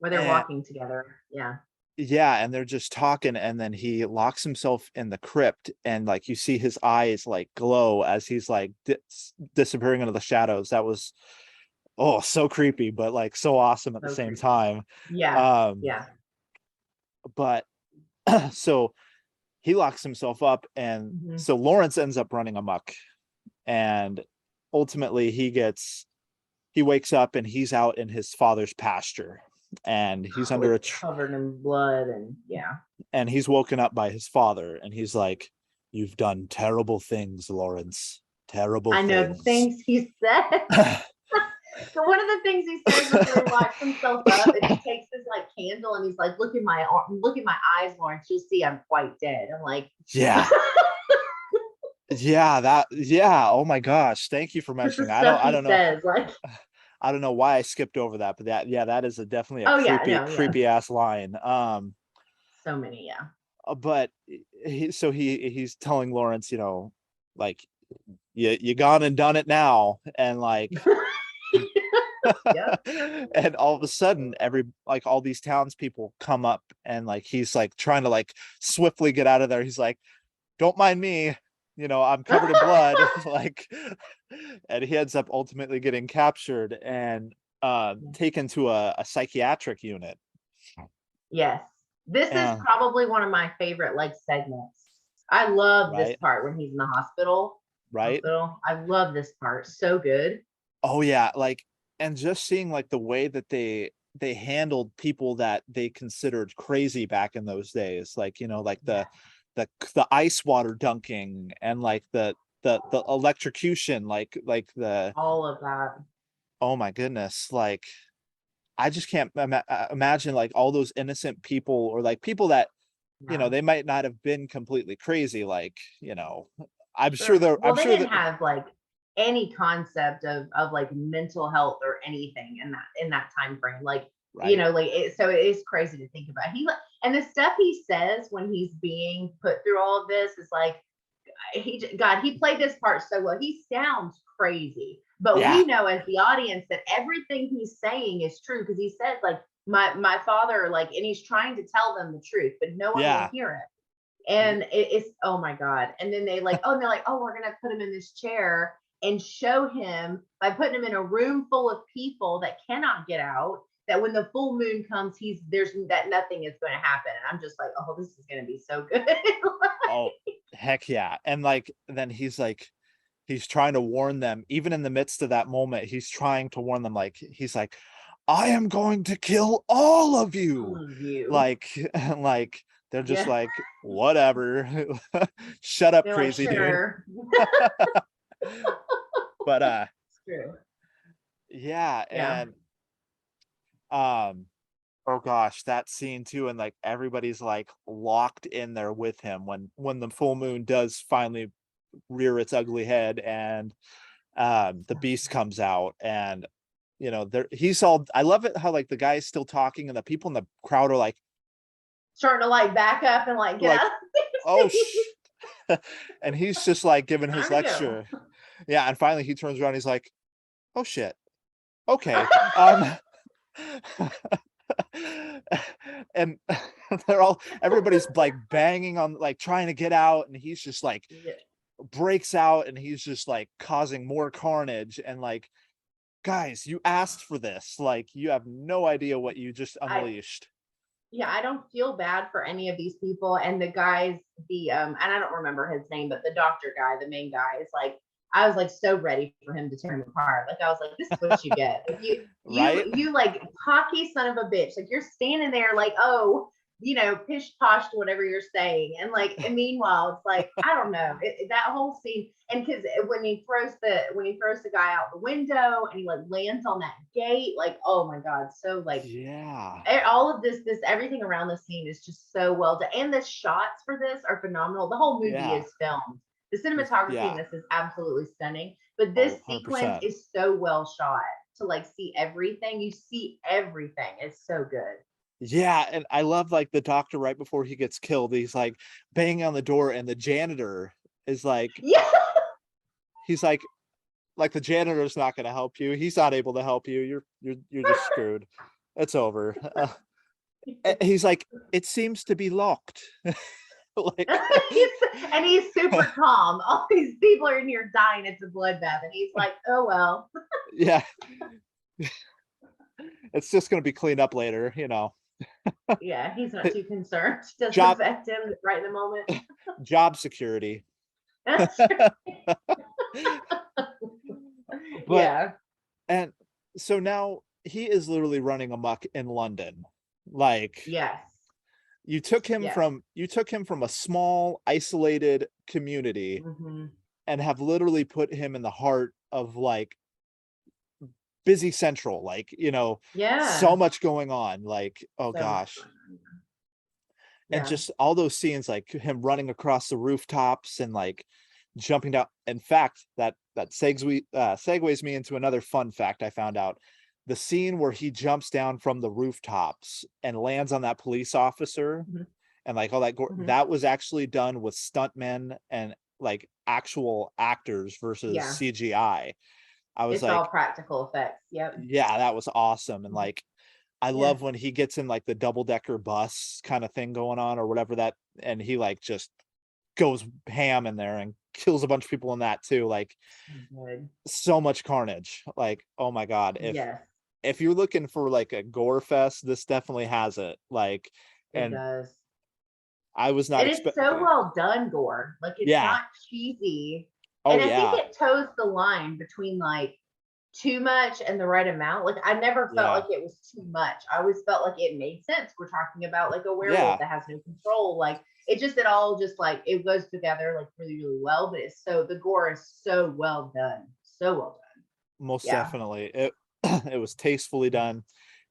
Speaker 2: Where they're
Speaker 1: and
Speaker 2: walking together. Yeah.
Speaker 1: yeah, and they're just talking, and then he locks himself in the crypt, and like you see his eyes like glow as he's like disappearing into the shadows. That was, oh, so creepy, but like so awesome at the
Speaker 2: So
Speaker 1: same
Speaker 2: creepy.
Speaker 1: time.
Speaker 2: Yeah.
Speaker 1: um
Speaker 2: Yeah.
Speaker 1: but so he locks himself up, and
Speaker 2: Mhm.
Speaker 1: so Lawrence ends up running amok, and ultimately he wakes up, and he's out in his father's pasture, and he's under
Speaker 2: With
Speaker 1: a
Speaker 2: covered in blood and yeah.
Speaker 1: and he's woken up by his father, and he's like, you've done terrible things, Lawrence, terrible
Speaker 2: I know the
Speaker 1: things.
Speaker 2: things he said. So one of the things he says before he locks himself up, and he takes his like candle and he's like, "Look at my arm, look at my eyes, Lawrence. You'll see I'm quite dead." I'm like,
Speaker 1: Yeah, yeah, oh my gosh, thank you for
Speaker 2: just the
Speaker 1: mentioning. i don't
Speaker 2: stuff
Speaker 1: i
Speaker 2: he
Speaker 1: don't know
Speaker 2: says, like,
Speaker 1: I don't know why I skipped over that, but that is definitely a
Speaker 2: oh yeah,
Speaker 1: creepy
Speaker 2: no, yeah,
Speaker 1: creepy ass line.
Speaker 2: so many, yeah,
Speaker 1: But he's telling Lawrence, like, you gone and done it now. And like,
Speaker 2: Yep.
Speaker 1: and all of a sudden like all these townspeople come up, and like he's like trying to like swiftly get out of there. He's like, don't mind me, I'm covered in blood. Like, and he ends up ultimately getting captured and taken to a psychiatric unit.
Speaker 2: Yes. This is
Speaker 1: And
Speaker 2: probably one of my favorite like segments. I love this
Speaker 1: right,
Speaker 2: part when he's in the hospital.
Speaker 1: right.
Speaker 2: I love this part. So good.
Speaker 1: Oh yeah, like, and just seeing like the way that they handled people that they considered crazy back in those days, like, like
Speaker 2: Yeah.
Speaker 1: the ice water dunking, and like the electrocution, like the,
Speaker 2: All of that.
Speaker 1: oh my goodness, like I just can't imagine like all those innocent people, or like people that,
Speaker 2: Yeah.
Speaker 1: they might not have been completely crazy, like, I'm sure
Speaker 2: Sure.
Speaker 1: they're,
Speaker 2: Well,
Speaker 1: I'm
Speaker 2: they
Speaker 1: sure
Speaker 2: didn't
Speaker 1: that,
Speaker 2: have like any concept of like mental health or anything in that time frame. Like,
Speaker 1: right,
Speaker 2: like so it is crazy to think about. And the stuff he says when he's being put through all of this is like he played this part so well. He sounds crazy, but
Speaker 1: yeah,
Speaker 2: we know as the audience that everything he's saying is true because he said like my father like, and he's trying to tell them the truth, but no one will
Speaker 1: yeah,
Speaker 2: hear it. And it's oh my god. And then they're like, oh, we're gonna put him in this chair and show him by putting him in a room full of people that cannot get out. That when the full moon comes, there's that nothing is going to happen. And I'm just like, oh, this is going to be so good.
Speaker 1: oh heck yeah. And like then he's trying to warn them, even in the midst of that moment. He's trying to warn them, like he's like, I am going to kill all of you,
Speaker 2: All of you.
Speaker 1: like like they're just
Speaker 2: Yeah.
Speaker 1: like, whatever. Shut up,
Speaker 2: They're like,
Speaker 1: crazy dude.
Speaker 2: sure.
Speaker 1: But
Speaker 2: It's true.
Speaker 1: yeah.
Speaker 2: Yeah.
Speaker 1: And um oh gosh, that scene too, and like everybody's like locked in there with him when the full moon does finally rear its ugly head, and the beast comes out, and there he's all, I love it how like the guy's still talking, and the people in the crowd are
Speaker 2: Starting to like back up and like get
Speaker 1: like,
Speaker 2: out of
Speaker 1: oh
Speaker 2: the seat.
Speaker 1: and he's just like giving his
Speaker 2: Time to go.
Speaker 1: lecture. Yeah, and finally he turns around, he's like, oh shit, okay. And everybody's like banging on, like trying to get out, and he's just like
Speaker 2: Yeah.
Speaker 1: breaks out, and he's just like causing more carnage, and like, guys, you asked for this, like you have no idea what you just
Speaker 2: I
Speaker 1: unleashed.
Speaker 2: yeah, I don't feel bad for any of these people. And the guys, and I don't remember his name, but the doctor guy, the main guy, is like, I was like so ready for him to tear him apart. Like I was like, this is what you get. Like
Speaker 1: Right,
Speaker 2: you like cocky son of a bitch. Like you're standing there like, oh, pish posh to whatever you're saying. And meanwhile, it's like, I don't know, that whole scene. And because when he throws the guy out the window and he like lands on that gate, like, oh my God. So like
Speaker 1: yeah,
Speaker 2: all of this everything around the scene is just so well done, and the shots for this are phenomenal. The whole movie
Speaker 1: yeah,
Speaker 2: is filmed. The cinematography in
Speaker 1: yeah,
Speaker 2: this is absolutely stunning, but
Speaker 1: oh,
Speaker 2: this sequence
Speaker 1: 100%.
Speaker 2: is so well shot to like see everything. You see everything. It's so good.
Speaker 1: Yeah, and I love like the doctor right before he gets killed, he's like banging on the door, and the janitor is like,
Speaker 2: Yeah.
Speaker 1: he's like the janitor's not going to help you, he's not able to help you, you're just screwed, it's over. He's like, it seems to be locked. Like,
Speaker 2: he's, and he's super calm. All these people are in here dying. It's a bloodbath, and he's like, oh well.
Speaker 1: yeah, it's just going to be cleaned up later,
Speaker 2: Yeah, he's not too concerned. Doesn't
Speaker 1: job
Speaker 2: affect him right in the moment.
Speaker 1: job security. But
Speaker 2: Yeah.
Speaker 1: and so now he is literally running amok in London. Like,
Speaker 2: Yes. Yes.
Speaker 1: you took him from a small isolated community,
Speaker 2: Hmm.
Speaker 1: and have literally put him in the heart of like busy central, like, so
Speaker 2: Yeah.
Speaker 1: much going on, like, oh
Speaker 2: So much
Speaker 1: gosh.
Speaker 2: fun.
Speaker 1: And
Speaker 2: Yeah.
Speaker 1: just all those scenes, like him running across the rooftops and like jumping down. In fact, that segues me into another fun fact I found out. The scene where he jumps down from the rooftops and lands on that police officer,
Speaker 2: Mhm.
Speaker 1: and like all that
Speaker 2: Mhm.
Speaker 1: that was actually done with stuntmen and like actual actors versus
Speaker 2: Yeah.
Speaker 1: CGI. I was
Speaker 2: It's all
Speaker 1: like,
Speaker 2: practical effects. Yep.
Speaker 1: yeah, that was awesome. And like, I
Speaker 2: Yeah.
Speaker 1: love when he gets in like the double decker bus kind of thing going on or whatever that, and he like just goes ham in there and kills a bunch of people in that too. Like,
Speaker 2: So good.
Speaker 1: so much carnage. Like, oh my God.
Speaker 2: Yes,
Speaker 1: If you're looking for like a gore fest, this definitely has it. Like,
Speaker 2: it
Speaker 1: and
Speaker 2: does.
Speaker 1: I was not
Speaker 2: And it's so
Speaker 1: expecting.
Speaker 2: well done, Gore. Like it's
Speaker 1: Yeah.
Speaker 2: not cheesy.
Speaker 1: Oh
Speaker 2: And I think
Speaker 1: yeah.
Speaker 2: it toes the line between like too much and the right amount. Like I never felt
Speaker 1: Yeah.
Speaker 2: like it was too much. I always felt like it made sense. We're talking about like a werewolf
Speaker 1: Yeah.
Speaker 2: that has no control. Like it all just like it goes together like really, really well. But it's so the gore is so well done. So well done.
Speaker 1: Most
Speaker 2: Yeah.
Speaker 1: definitely. It it was tastefully done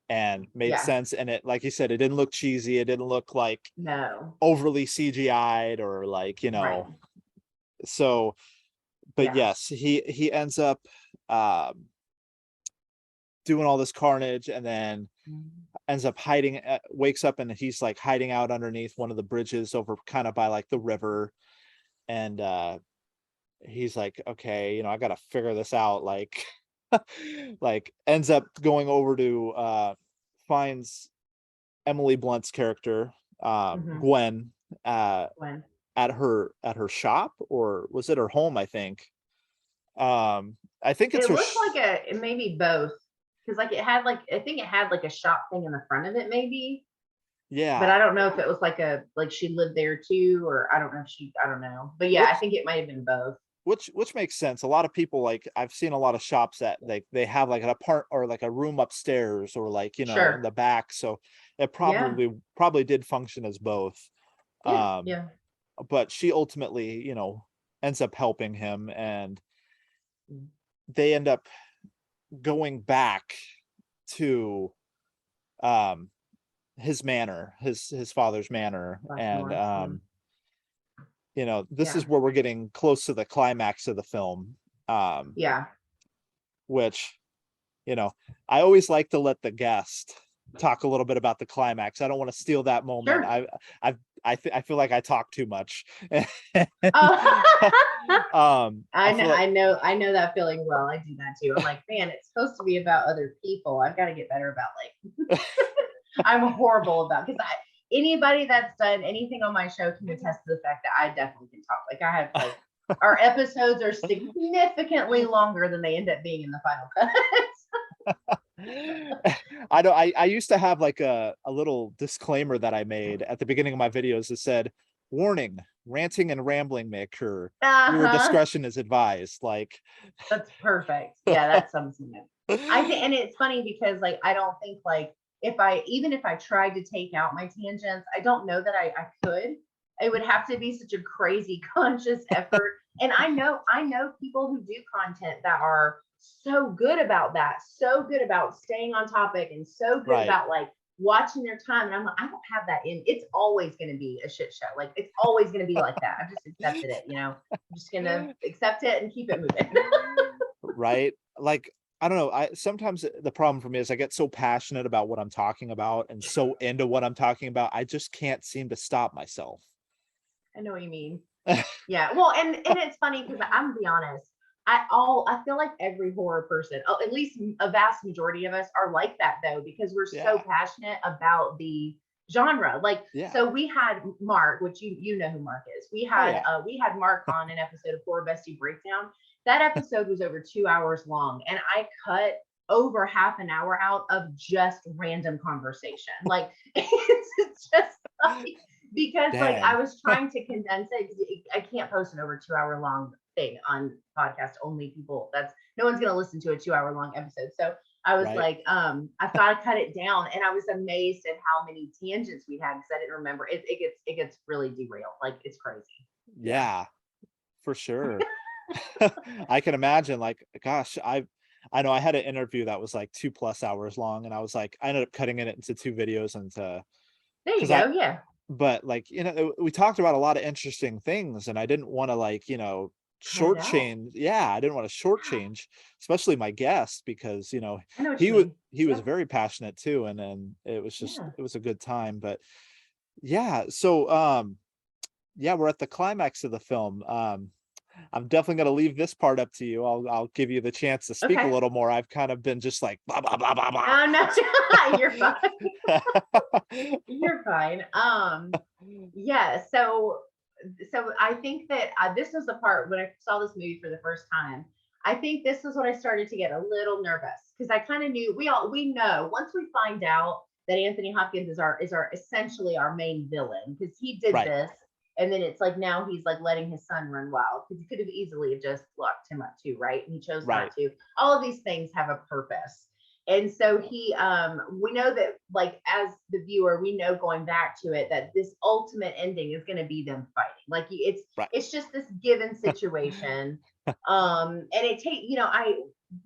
Speaker 1: and made
Speaker 2: Yeah.
Speaker 1: sense. And it, like you said, it didn't look cheesy. It didn't look like
Speaker 2: No.
Speaker 1: overly CGI'd or like,
Speaker 2: Right.
Speaker 1: so, but
Speaker 2: Yeah.
Speaker 1: yes, he ends up um doing all this carnage and then
Speaker 2: Mhm.
Speaker 1: ends up hiding, wakes up and he's like hiding out underneath one of the bridges over kind of by like the river. And he's like, okay, I gotta figure this out. Like, like ends up going over to finds Emily Blunt's character,
Speaker 2: Mhm.
Speaker 1: Gwen, uh
Speaker 2: When
Speaker 1: at her shop, or was it her home, I think. I think it's
Speaker 2: it
Speaker 1: her
Speaker 2: looked like it maybe both because like it had like I think it had like a shop thing in the front of it maybe, but
Speaker 1: yeah.
Speaker 2: I don't know if it was like a like she lived there too or I don't know if she I don't know, but yeah, I
Speaker 1: which
Speaker 2: think it might have been both.
Speaker 1: which makes sense. A lot of people, like, I've seen a lot of shops that they have like an apart or like a room upstairs or like, in
Speaker 2: Sure.
Speaker 1: the back. So it
Speaker 2: Yeah.
Speaker 1: probably did function as both.
Speaker 2: Yeah.
Speaker 1: um
Speaker 2: Yeah.
Speaker 1: but she ultimately, ends up helping him, and they end up going back to um his manor, his father's manor. And
Speaker 2: Rushmore. Yeah.
Speaker 1: this
Speaker 2: Yeah.
Speaker 1: is where we're getting close to the climax of the film. um
Speaker 2: Yeah.
Speaker 1: which, you know I always like to let the guest talk a little bit about the climax. I don't want to steal that moment.
Speaker 2: Sure.
Speaker 1: I feel like I talk too much.
Speaker 2: Oh.
Speaker 1: I feel like,
Speaker 2: I know that feeling well. I do that too. I'm like, man, it's supposed to be about other people. I've got to get better about like I'm horrible about because I anybody that's done anything on my show can attest to the fact that I definitely can talk. Like I have like our episodes are significantly longer than they end up being in the final cut.
Speaker 1: I don't I used to have like a little disclaimer that I made at the beginning of my videos that said, warning, ranting and rambling may occur. Your
Speaker 2: Uh-huh.
Speaker 1: discretion is advised. Like,
Speaker 2: That's perfect. Yeah, that sums it up. I think, and it's funny because like I don't think like if I even if I tried to take out my tangents, I don't know that I could. It would have to be such a crazy conscious effort. And I know people who do content that are so good about that, so good about staying on topic and so good
Speaker 1: right.
Speaker 2: about like watching their time. And I'm like, I don't have that in. It's always going to be a shit show. Like it's always going to be like that. I've just accepted it, I'm just gonna accept it and keep it moving.
Speaker 1: Right. Like, I don't know. I sometimes the problem for me is I get so passionate about what I'm talking about and so into what I'm talking about, I just can't seem to stop myself.
Speaker 2: I know what you mean. Yeah. Well, and it's funny because I'm gonna be honest. I feel like every horror person, oh, at least a vast majority of us, are like that though because we're so
Speaker 1: Yeah.
Speaker 2: passionate about the genre. Like,
Speaker 1: Yeah.
Speaker 2: so we had Mark, which you know who Mark is.
Speaker 1: Oh yeah.
Speaker 2: We had Mark on an episode of Horror Bestie Breakdown. That episode was over 2 hours long, and I cut over half an hour out of just random conversation. Like it's just like because like I
Speaker 1: Dang.
Speaker 2: was trying to condense it. I can't post an over 2 hour long thing on podcast. Only people that's no one's gonna listen to a 2 hour long episode. So I was
Speaker 1: Right.
Speaker 2: like, I've got to cut it down, and I was amazed at how many tangents we had because I didn't remember. It gets really derailed. Like it's crazy. Yeah.
Speaker 1: Yeah, for sure. I can imagine, like, gosh, I know I had an interview that was like 2+ hours long, and I was like, I ended up cutting it into 2 videos into
Speaker 2: There you
Speaker 1: because I
Speaker 2: go. Yeah.
Speaker 1: but like, we talked about a lot of interesting things, and I didn't want to like,
Speaker 2: Cut it out.
Speaker 1: shortchange. Yeah, I didn't want to shortchange, especially my guest, because
Speaker 2: I know what you mean.
Speaker 1: he was
Speaker 2: Yep.
Speaker 1: very passionate too, and then
Speaker 2: Yeah.
Speaker 1: it was a good time. But yeah, so yeah, we're at the climax of the film. I'm definitely gonna leave this part up to you. I'll give you the chance to speak a
Speaker 2: Okay.
Speaker 1: little more. I've kind of been just like blah blah blah blah blah.
Speaker 2: Oh no, you're fine. You're fine. Yeah. So I think that this was the part when I saw this movie for the first time. I think this is when I started to get a little nervous because I kind of knew we know once we find out that Anthony Hopkins is our essentially our main villain because he did
Speaker 1: Right,
Speaker 2: this, and then it's like now he's like letting his son run wild because he could have easily have just locked him up too, right? And he chose not
Speaker 1: right.
Speaker 2: to. All of these things have a purpose. And so we know that like as the viewer, we know going back to it that this ultimate ending is going to be them fighting. Like
Speaker 1: Right.
Speaker 2: it's just this given situation. And it take I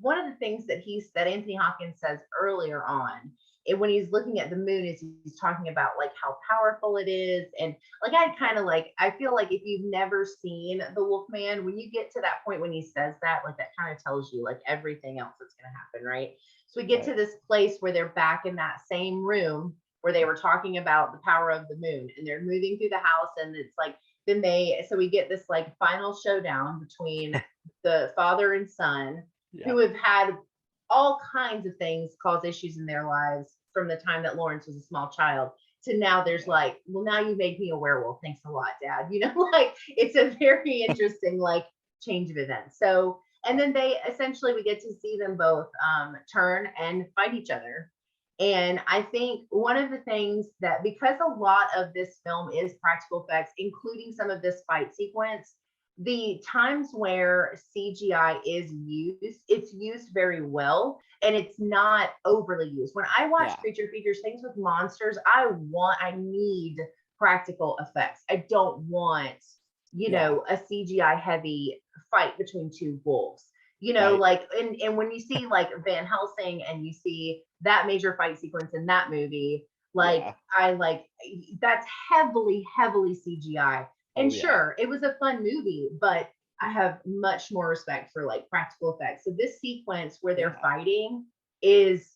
Speaker 2: one of the things that Anthony Hopkins says earlier on, and when he's looking at the moon, is he's talking about like how powerful it is, and like I feel like if you've never seen the Wolfman, when you get to that point when he says that, like that kind of tells you like everything else that's going to happen, right? So we get
Speaker 1: Right.
Speaker 2: to this place where they're back in that same room where they were talking about the power of the moon, and they're moving through the house, and it's like so we get this like final showdown between the father and son
Speaker 1: Yeah.
Speaker 2: who have had all kinds of things cause issues in their lives from the time that Lawrence was a small child to now there's
Speaker 1: Yeah.
Speaker 2: like, well, now you made me a werewolf. Thanks a lot, Dad. Like it's a very interesting like change of events. So, and then they essentially we get to see them both turn and fight each other. And I think one of the things that because a lot of this film is practical effects, including some of this fight sequence, the times where CGI is used, it's used very well and it's not overly used. When I watch
Speaker 1: Yeah.
Speaker 2: creature features, things with monsters, I need practical effects. I don't want,
Speaker 1: Yeah.
Speaker 2: a CGI heavy fight between two wolves.
Speaker 1: Right.
Speaker 2: Like and when you see like Van Helsing and you see that major fight sequence in that movie, like
Speaker 1: Yeah.
Speaker 2: I like that's heavily CGI.
Speaker 1: Oh
Speaker 2: And
Speaker 1: yeah.
Speaker 2: sure, it was a fun movie, but I have much more respect for like practical effects. So this sequence where they're
Speaker 1: Yeah.
Speaker 2: fighting is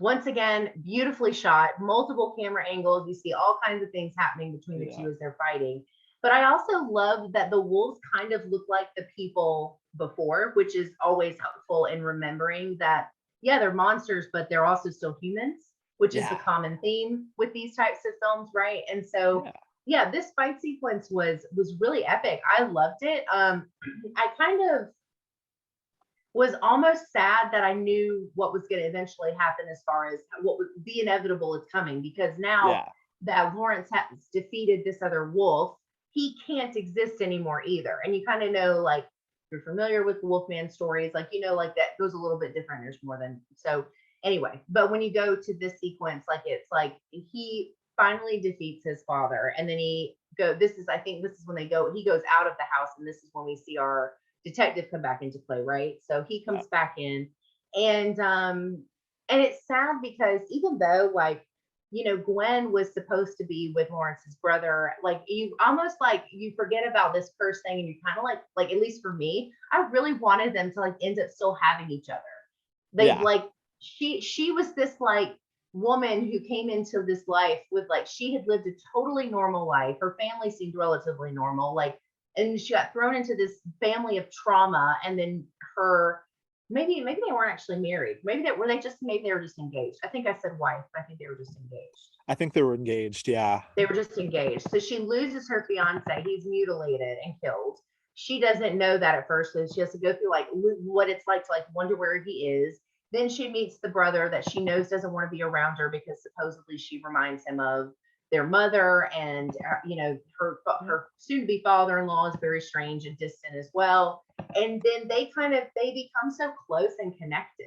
Speaker 2: once again beautifully shot, multiple camera angles. You see all kinds of things happening between the
Speaker 1: Yeah.
Speaker 2: two as they're fighting. But I also love that the wolves kind of look like the people before, which is always helpful in remembering that, yeah, they're monsters, but they're also still humans, which is the
Speaker 1: Yeah.
Speaker 2: common theme with these types of films, right? And so,
Speaker 1: Yeah.
Speaker 2: yeah, this fight sequence was really epic. I loved it. I kind of was almost sad that I knew what was going to eventually happen as far as what would be inevitable is coming because now
Speaker 1: Yeah.
Speaker 2: that Lawrence has defeated this other wolf, he can't exist anymore either. And you kind of know, like, you're familiar with the Wolfman stories, like, like that goes a little bit different. There's more than so. Anyway, but when you go to this sequence, like, it's like he finally defeats his father, and then I think this is when he goes out of the house, and this is when we see our detective come back into play, right? So he
Speaker 1: Yeah.
Speaker 2: comes back in, and it's sad because even though like Gwen was supposed to be with Lawrence's brother, like you almost like you forget about this first thing, and you kind of like at least for me, I really wanted them to like end up still having each other. They
Speaker 1: Yeah.
Speaker 2: like she was this like woman who came into this life with like she had lived a totally normal life. Her family seemed relatively normal, like, and she got thrown into this family of trauma, and then her maybe they weren't actually married. Maybe they were just engaged. I think I said wife, but I think they were just engaged.
Speaker 1: I think they were engaged. Yeah.
Speaker 2: They were just engaged. So she loses her fiance. He's mutilated and killed. She doesn't know that at first. So she has to go through like what it's like to like wonder where he is. Then she meets the brother that she knows doesn't want to be around her because supposedly she reminds him of their mother, and her soon-to-be father-in-law is very strange and distant as well. And then they become so close and connected.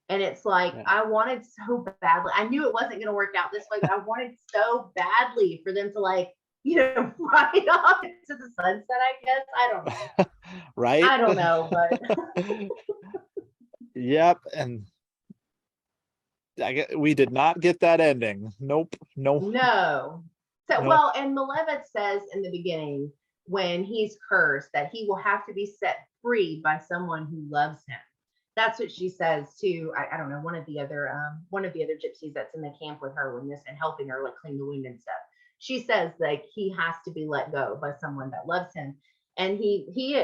Speaker 2: And it's like,
Speaker 1: Yeah.
Speaker 2: I wanted so badly. I knew it wasn't going to work out this way, but I wanted so badly for them to like, ride off into the sunset, I guess. I don't know.
Speaker 1: Right.
Speaker 2: I don't know, but
Speaker 1: Yep. And we did not get that ending. Nope. No.
Speaker 2: no. So,
Speaker 1: No.
Speaker 2: well, and Malevich says in the beginning when he's cursed that he will have to be set free by someone who loves him. That's what she says to I don't know, one of the other gypsies that's in the camp with her when this and helping her like clean the wound and stuff. She says like he has to be let go by someone that loves him. And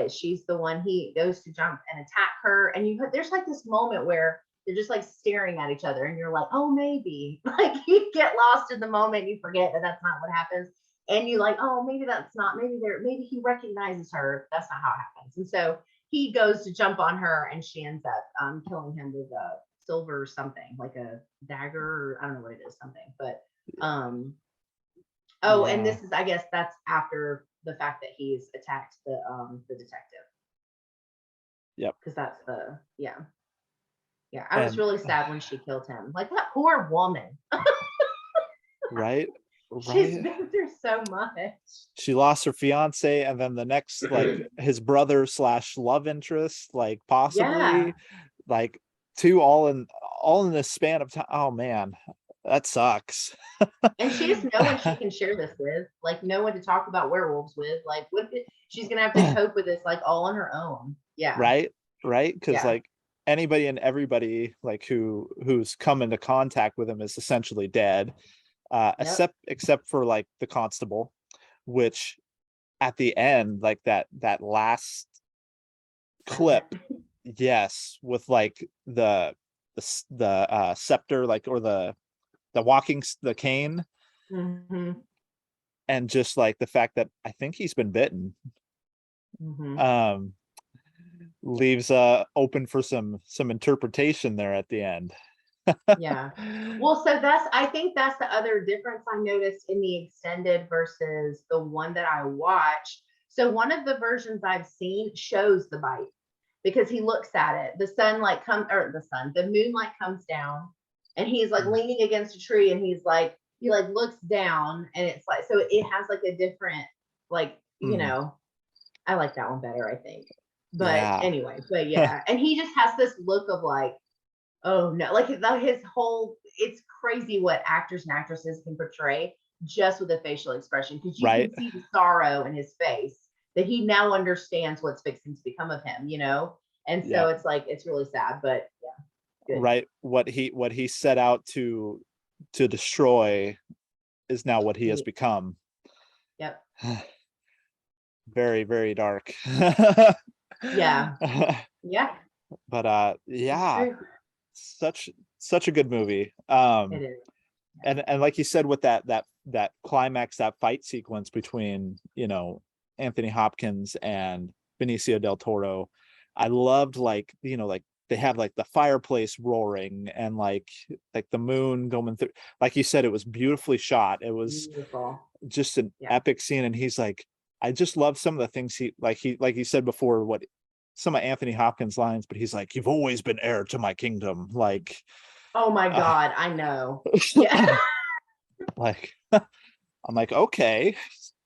Speaker 2: she's the one, he goes to jump and attack her. And there's like this moment where they're just like staring at each other and you're like, oh, maybe like you get lost in the moment. You forget that that's not what happens. And you like, oh, maybe that's not, maybe he recognizes her. That's not how it happens. And so he goes to jump on her and she ends up killing him with a silver something, like a dagger, or I don't know what it is, something. But and this is, I guess that's after the fact that he's attacked the detective.
Speaker 1: Yep.
Speaker 2: Because that's I was really sad when she killed him. Like, that poor woman.
Speaker 1: Right.
Speaker 2: She's been through so much.
Speaker 1: She lost her fiance, and then the next, like, his brother / love interest, like, possibly, like, two all in this span of time. Oh man, that sucks.
Speaker 2: And she has no one she can share this with, like no one to talk about werewolves with. Like, she's gonna have to cope with this like all on her own. Yeah.
Speaker 1: Right. Because like anybody and everybody like who's come into contact with him is essentially dead. Except for like the constable, which at the end, like that last clip, yes, with like the scepter, like, or the cane,
Speaker 2: Mm-hmm.
Speaker 1: and just like the fact that I think he's been bitten, leaves open for some interpretation there at the end.
Speaker 2: Yeah. Well, so I think that's the other difference I noticed in the extended versus the one that I watched. So one of the versions I've seen shows the bite because he looks at it. The moonlight comes down and he's like leaning against a tree and he looks down and it's like, so it has like a different, like, I like that one better, I think. But anyway, and he just has this look of like, oh no, like his whole, it's crazy what actors and actresses can portray just with a facial expression, because you can see the sorrow in his face that he now understands what's fixing to become of him, and so it's like, it's really sad, but good.
Speaker 1: Right, what he set out to destroy is now what he has become.
Speaker 2: Yep.
Speaker 1: Very, very dark.
Speaker 2: Yeah.
Speaker 1: But such a good movie.
Speaker 2: It is.
Speaker 1: And like you said, with that climax, that fight sequence between Anthony Hopkins and Benicio del Toro, I loved, like, like they have like the fireplace roaring and like the moon going through, like you said, it was beautifully shot. It was
Speaker 2: beautiful.
Speaker 1: Just an epic scene. And he's like, I just love some of the things like you said before, what some of Anthony Hopkins' lines, but he's like, you've always been heir to my kingdom. Like,
Speaker 2: oh my God, I know. Yeah.
Speaker 1: Like, I'm like, okay,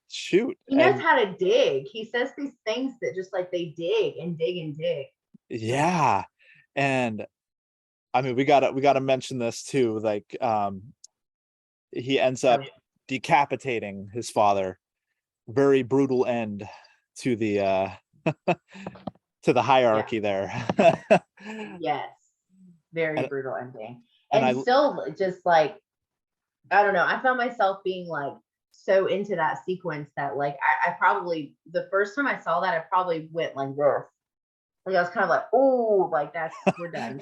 Speaker 1: shoot.
Speaker 2: He knows how to dig. He says these things that just like they dig and dig and dig.
Speaker 1: Yeah. And I mean, we gotta mention this too. Like, he ends up decapitating his father. Very brutal end to the to the hierarchy there.
Speaker 2: Yes. Very brutal ending. And still just like, I don't know, I found myself being like so into that sequence that like I probably, the first time I saw that, I probably went like this. Like I was kind of like, oh, like we're done.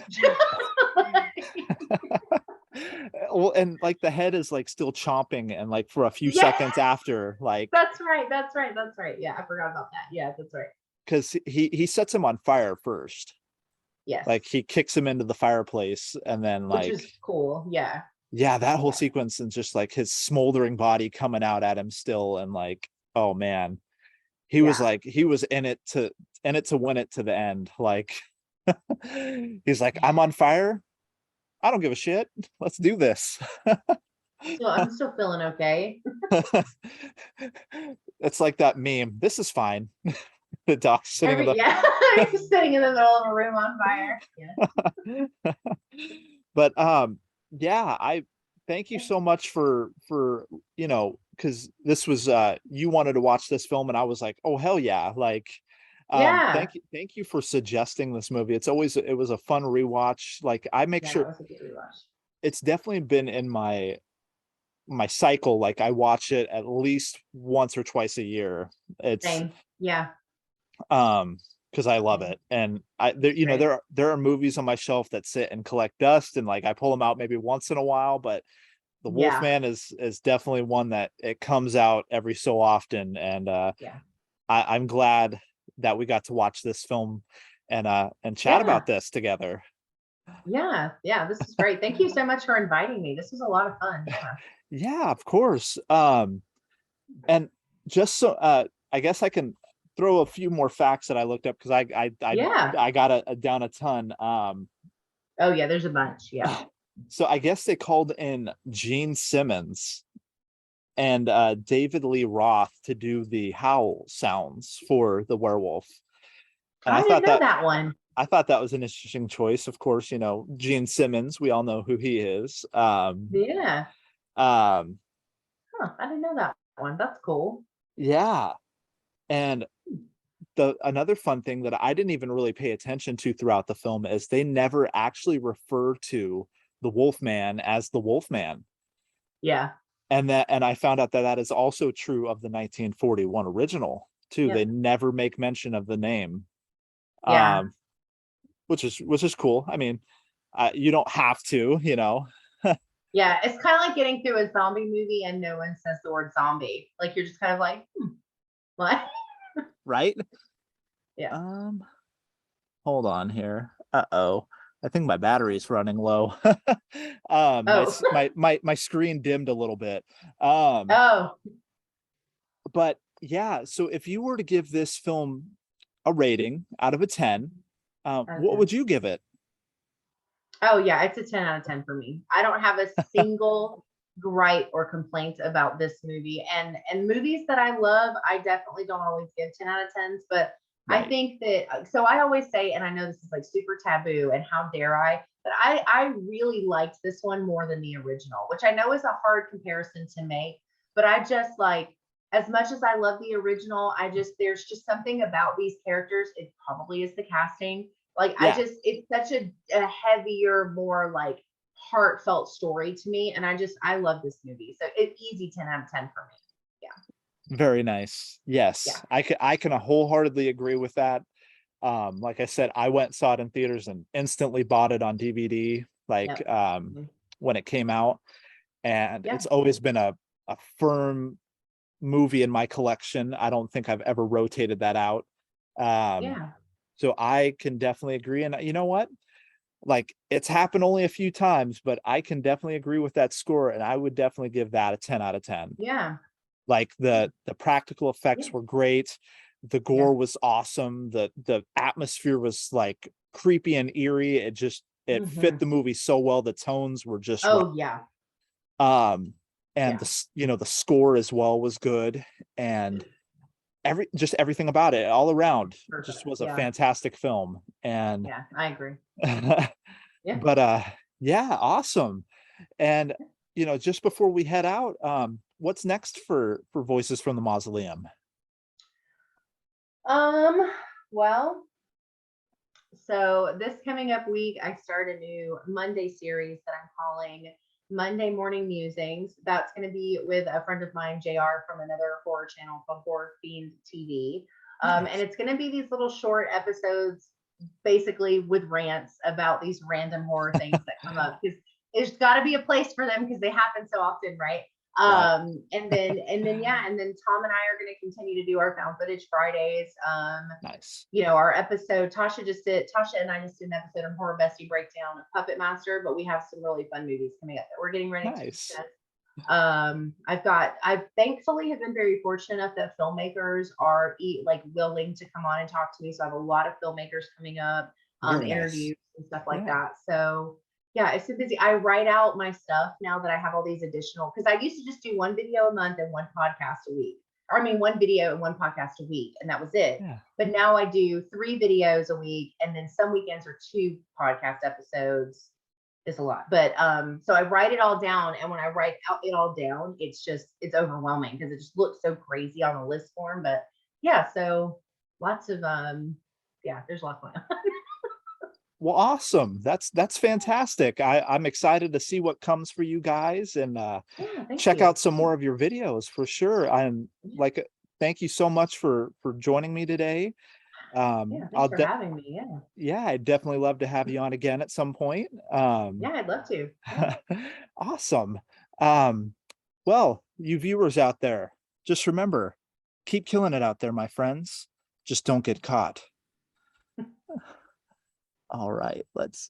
Speaker 1: Well, and like the head is like still chomping, and like for a few seconds after, like
Speaker 2: that's right. Yeah, I forgot about that. Yeah, that's right.
Speaker 1: Because he sets him on fire first.
Speaker 2: Yes.
Speaker 1: Like he kicks him into the fireplace, and then like,
Speaker 2: which is cool. Yeah.
Speaker 1: Yeah, that whole sequence, and just like his smoldering body coming out at him still, and like, oh man, he was in it to win it to the end. Like, he's like, I'm on fire. I don't give a shit. Let's do this.
Speaker 2: So I'm still feeling okay.
Speaker 1: It's like that meme. This is fine. The doc sitting
Speaker 2: sitting in the middle of a room on fire. Yeah.
Speaker 1: But I thank you so much for because this was you wanted to watch this film, and I was like, oh hell yeah, like thank you for suggesting this movie. It was a fun rewatch. Like, I make sure
Speaker 2: it was a good rewatch.
Speaker 1: It's definitely been in my cycle. Like, I watch it at least once or twice a year. It's
Speaker 2: same. Yeah.
Speaker 1: Because I love it. And
Speaker 2: Great.
Speaker 1: there are movies on my shelf that sit and collect dust, and like I pull them out maybe once in a while, but the
Speaker 2: Yeah.
Speaker 1: Wolfman is definitely one that it comes out every so often. And
Speaker 2: Yeah.
Speaker 1: I'm glad that we got to watch this film and chat
Speaker 2: Yeah.
Speaker 1: about this together.
Speaker 2: Yeah. Yeah. This is great. Thank you so much for inviting me. This was a lot of fun. Yeah.
Speaker 1: Yeah, of course. And just so I guess I can throw a few more facts that I looked up because
Speaker 2: Yeah.
Speaker 1: I got down a ton.
Speaker 2: Oh, yeah. There's a bunch. Yeah.
Speaker 1: So I guess they called in Gene Simmons and David Lee Roth to do the howl sounds for the werewolf. And
Speaker 2: I didn't know that one.
Speaker 1: I thought that was an interesting choice. Of course, Gene Simmons, we all know who he is.
Speaker 2: Yeah.
Speaker 1: Um,
Speaker 2: Huh. I didn't know that one. That's cool.
Speaker 1: yeah. And the another fun thing that I didn't even really pay attention to throughout the film is they never actually refer to the Wolfman as the Wolfman.
Speaker 2: Yeah.
Speaker 1: And I found out that that is also true of the 1941 original too. They
Speaker 2: Yep.
Speaker 1: never make mention of the name,
Speaker 2: Yeah.
Speaker 1: um, which is cool. I mean, you don't have to,
Speaker 2: Yeah. It's kind of like getting through a zombie movie and no one says the word zombie. Like you're just kind of like, what?
Speaker 1: right?
Speaker 2: Yeah.
Speaker 1: Um, Hold on here. Uh-oh. I think my battery's running low.
Speaker 2: Oh.
Speaker 1: My screen dimmed a little bit. Um,
Speaker 2: Oh.
Speaker 1: but yeah, so if you were to give this film a rating out of a 10, what
Speaker 2: Okay.
Speaker 1: would you give it?
Speaker 2: Oh, yeah, it's a 10 out of 10 for me. I don't have a single gripe or complaint about this movie. And movies that I love, I definitely don't always give 10 out of 10s, but I
Speaker 1: Right.
Speaker 2: think that so I always say, and I know this is like super taboo, and how dare I, but I really liked this one more than the original, which I know is a hard comparison to make, but I just like as much as I love the original, I just there's just something about these characters. It probably is the casting, like I
Speaker 1: Yeah,
Speaker 2: just it's such a heavier, more like heartfelt story to me. And I love this movie. So it's easy 10 out of 10 for me.
Speaker 1: very nice.
Speaker 2: Yeah.
Speaker 1: Yes, I can wholeheartedly agree with that. Like I said, I went and saw it in theaters and instantly bought it on DVD,
Speaker 2: Yeah.
Speaker 1: like
Speaker 2: Yep. Mhm.
Speaker 1: when it came out. And
Speaker 2: Yeah.
Speaker 1: it's always been a firm movie in my collection. I don't think I've ever rotated that out. Um,
Speaker 2: Yeah.
Speaker 1: so I can definitely agree. And you know what? Like it's happened only a few times, but I can definitely agree with that score. And I would definitely give that a 10 out of 10.
Speaker 2: Yeah.
Speaker 1: Like the practical
Speaker 2: Yeah.
Speaker 1: effects were great. The
Speaker 2: Yeah.
Speaker 1: gore was awesome. The atmosphere was like creepy and eerie. It fit
Speaker 2: Hmm.
Speaker 1: the movie so well. The tones were just right.
Speaker 2: Oh, yeah.
Speaker 1: And
Speaker 2: Yeah.
Speaker 1: the score as well was good. And everything about it all around just
Speaker 2: Perfect.
Speaker 1: was a
Speaker 2: Yeah.
Speaker 1: fantastic film. And
Speaker 2: Yeah. I agree. Yeah.
Speaker 1: but yeah, awesome. And just before we head out, what's next for Voices from the Mausoleum?
Speaker 2: Um, well, so this coming up week, I start a new Monday series that I'm calling Monday Morning Musings. That's going to be with a friend of mine, JR, from another horror channel called Horror Fiend TV. And
Speaker 1: Nice.
Speaker 2: it's going to be these little short episodes, basically with rants about these random horror things that come up. Because there's got to be a place for them because they happen so often, right?
Speaker 1: Right.
Speaker 2: And then yeah, and then Tom and I are going to continue to do our found footage Fridays.
Speaker 1: Nice.
Speaker 2: Our episode, Tasha and I just did an episode on Horror Bestie Breakdown of Puppet Master, but we have some really fun movies coming up that we're getting ready to
Speaker 1: Nice.
Speaker 2: discuss. I thankfully have been very fortunate enough that filmmakers are willing to come on and talk to me. So I have a lot of filmmakers coming up,
Speaker 1: Very nice.
Speaker 2: interviews and stuff like
Speaker 1: Yeah.
Speaker 2: that. So yeah, it's so busy. I write out my stuff now that I have all these additional, because I used to just do one video a month and one podcast a week. Or I mean, one video and one podcast a week, and that was it.
Speaker 1: Yeah.
Speaker 2: But now I do 3 videos a week, and then some weekends are 2 podcast episodes. Is a lot. But so I write it all down, and when I write it all down, it's overwhelming because it just looks so crazy on a list form. But yeah, so lots of there's a lot going on.
Speaker 1: Well, awesome. That's fantastic. I'm excited to see what comes for you guys and
Speaker 2: Yeah, thank
Speaker 1: check
Speaker 2: you.
Speaker 1: out some more of your videos for sure. I'm like, thank you so much for joining me today.
Speaker 2: Yeah,
Speaker 1: I'll
Speaker 2: thanks for having me. Yeah.
Speaker 1: yeah, I'd definitely love to have you on again at some point.
Speaker 2: Yeah, I'd love to. Yeah.
Speaker 1: Awesome. Um, well, you viewers out there, just remember, keep killing it out there, my friends. Just don't get caught. All right, let's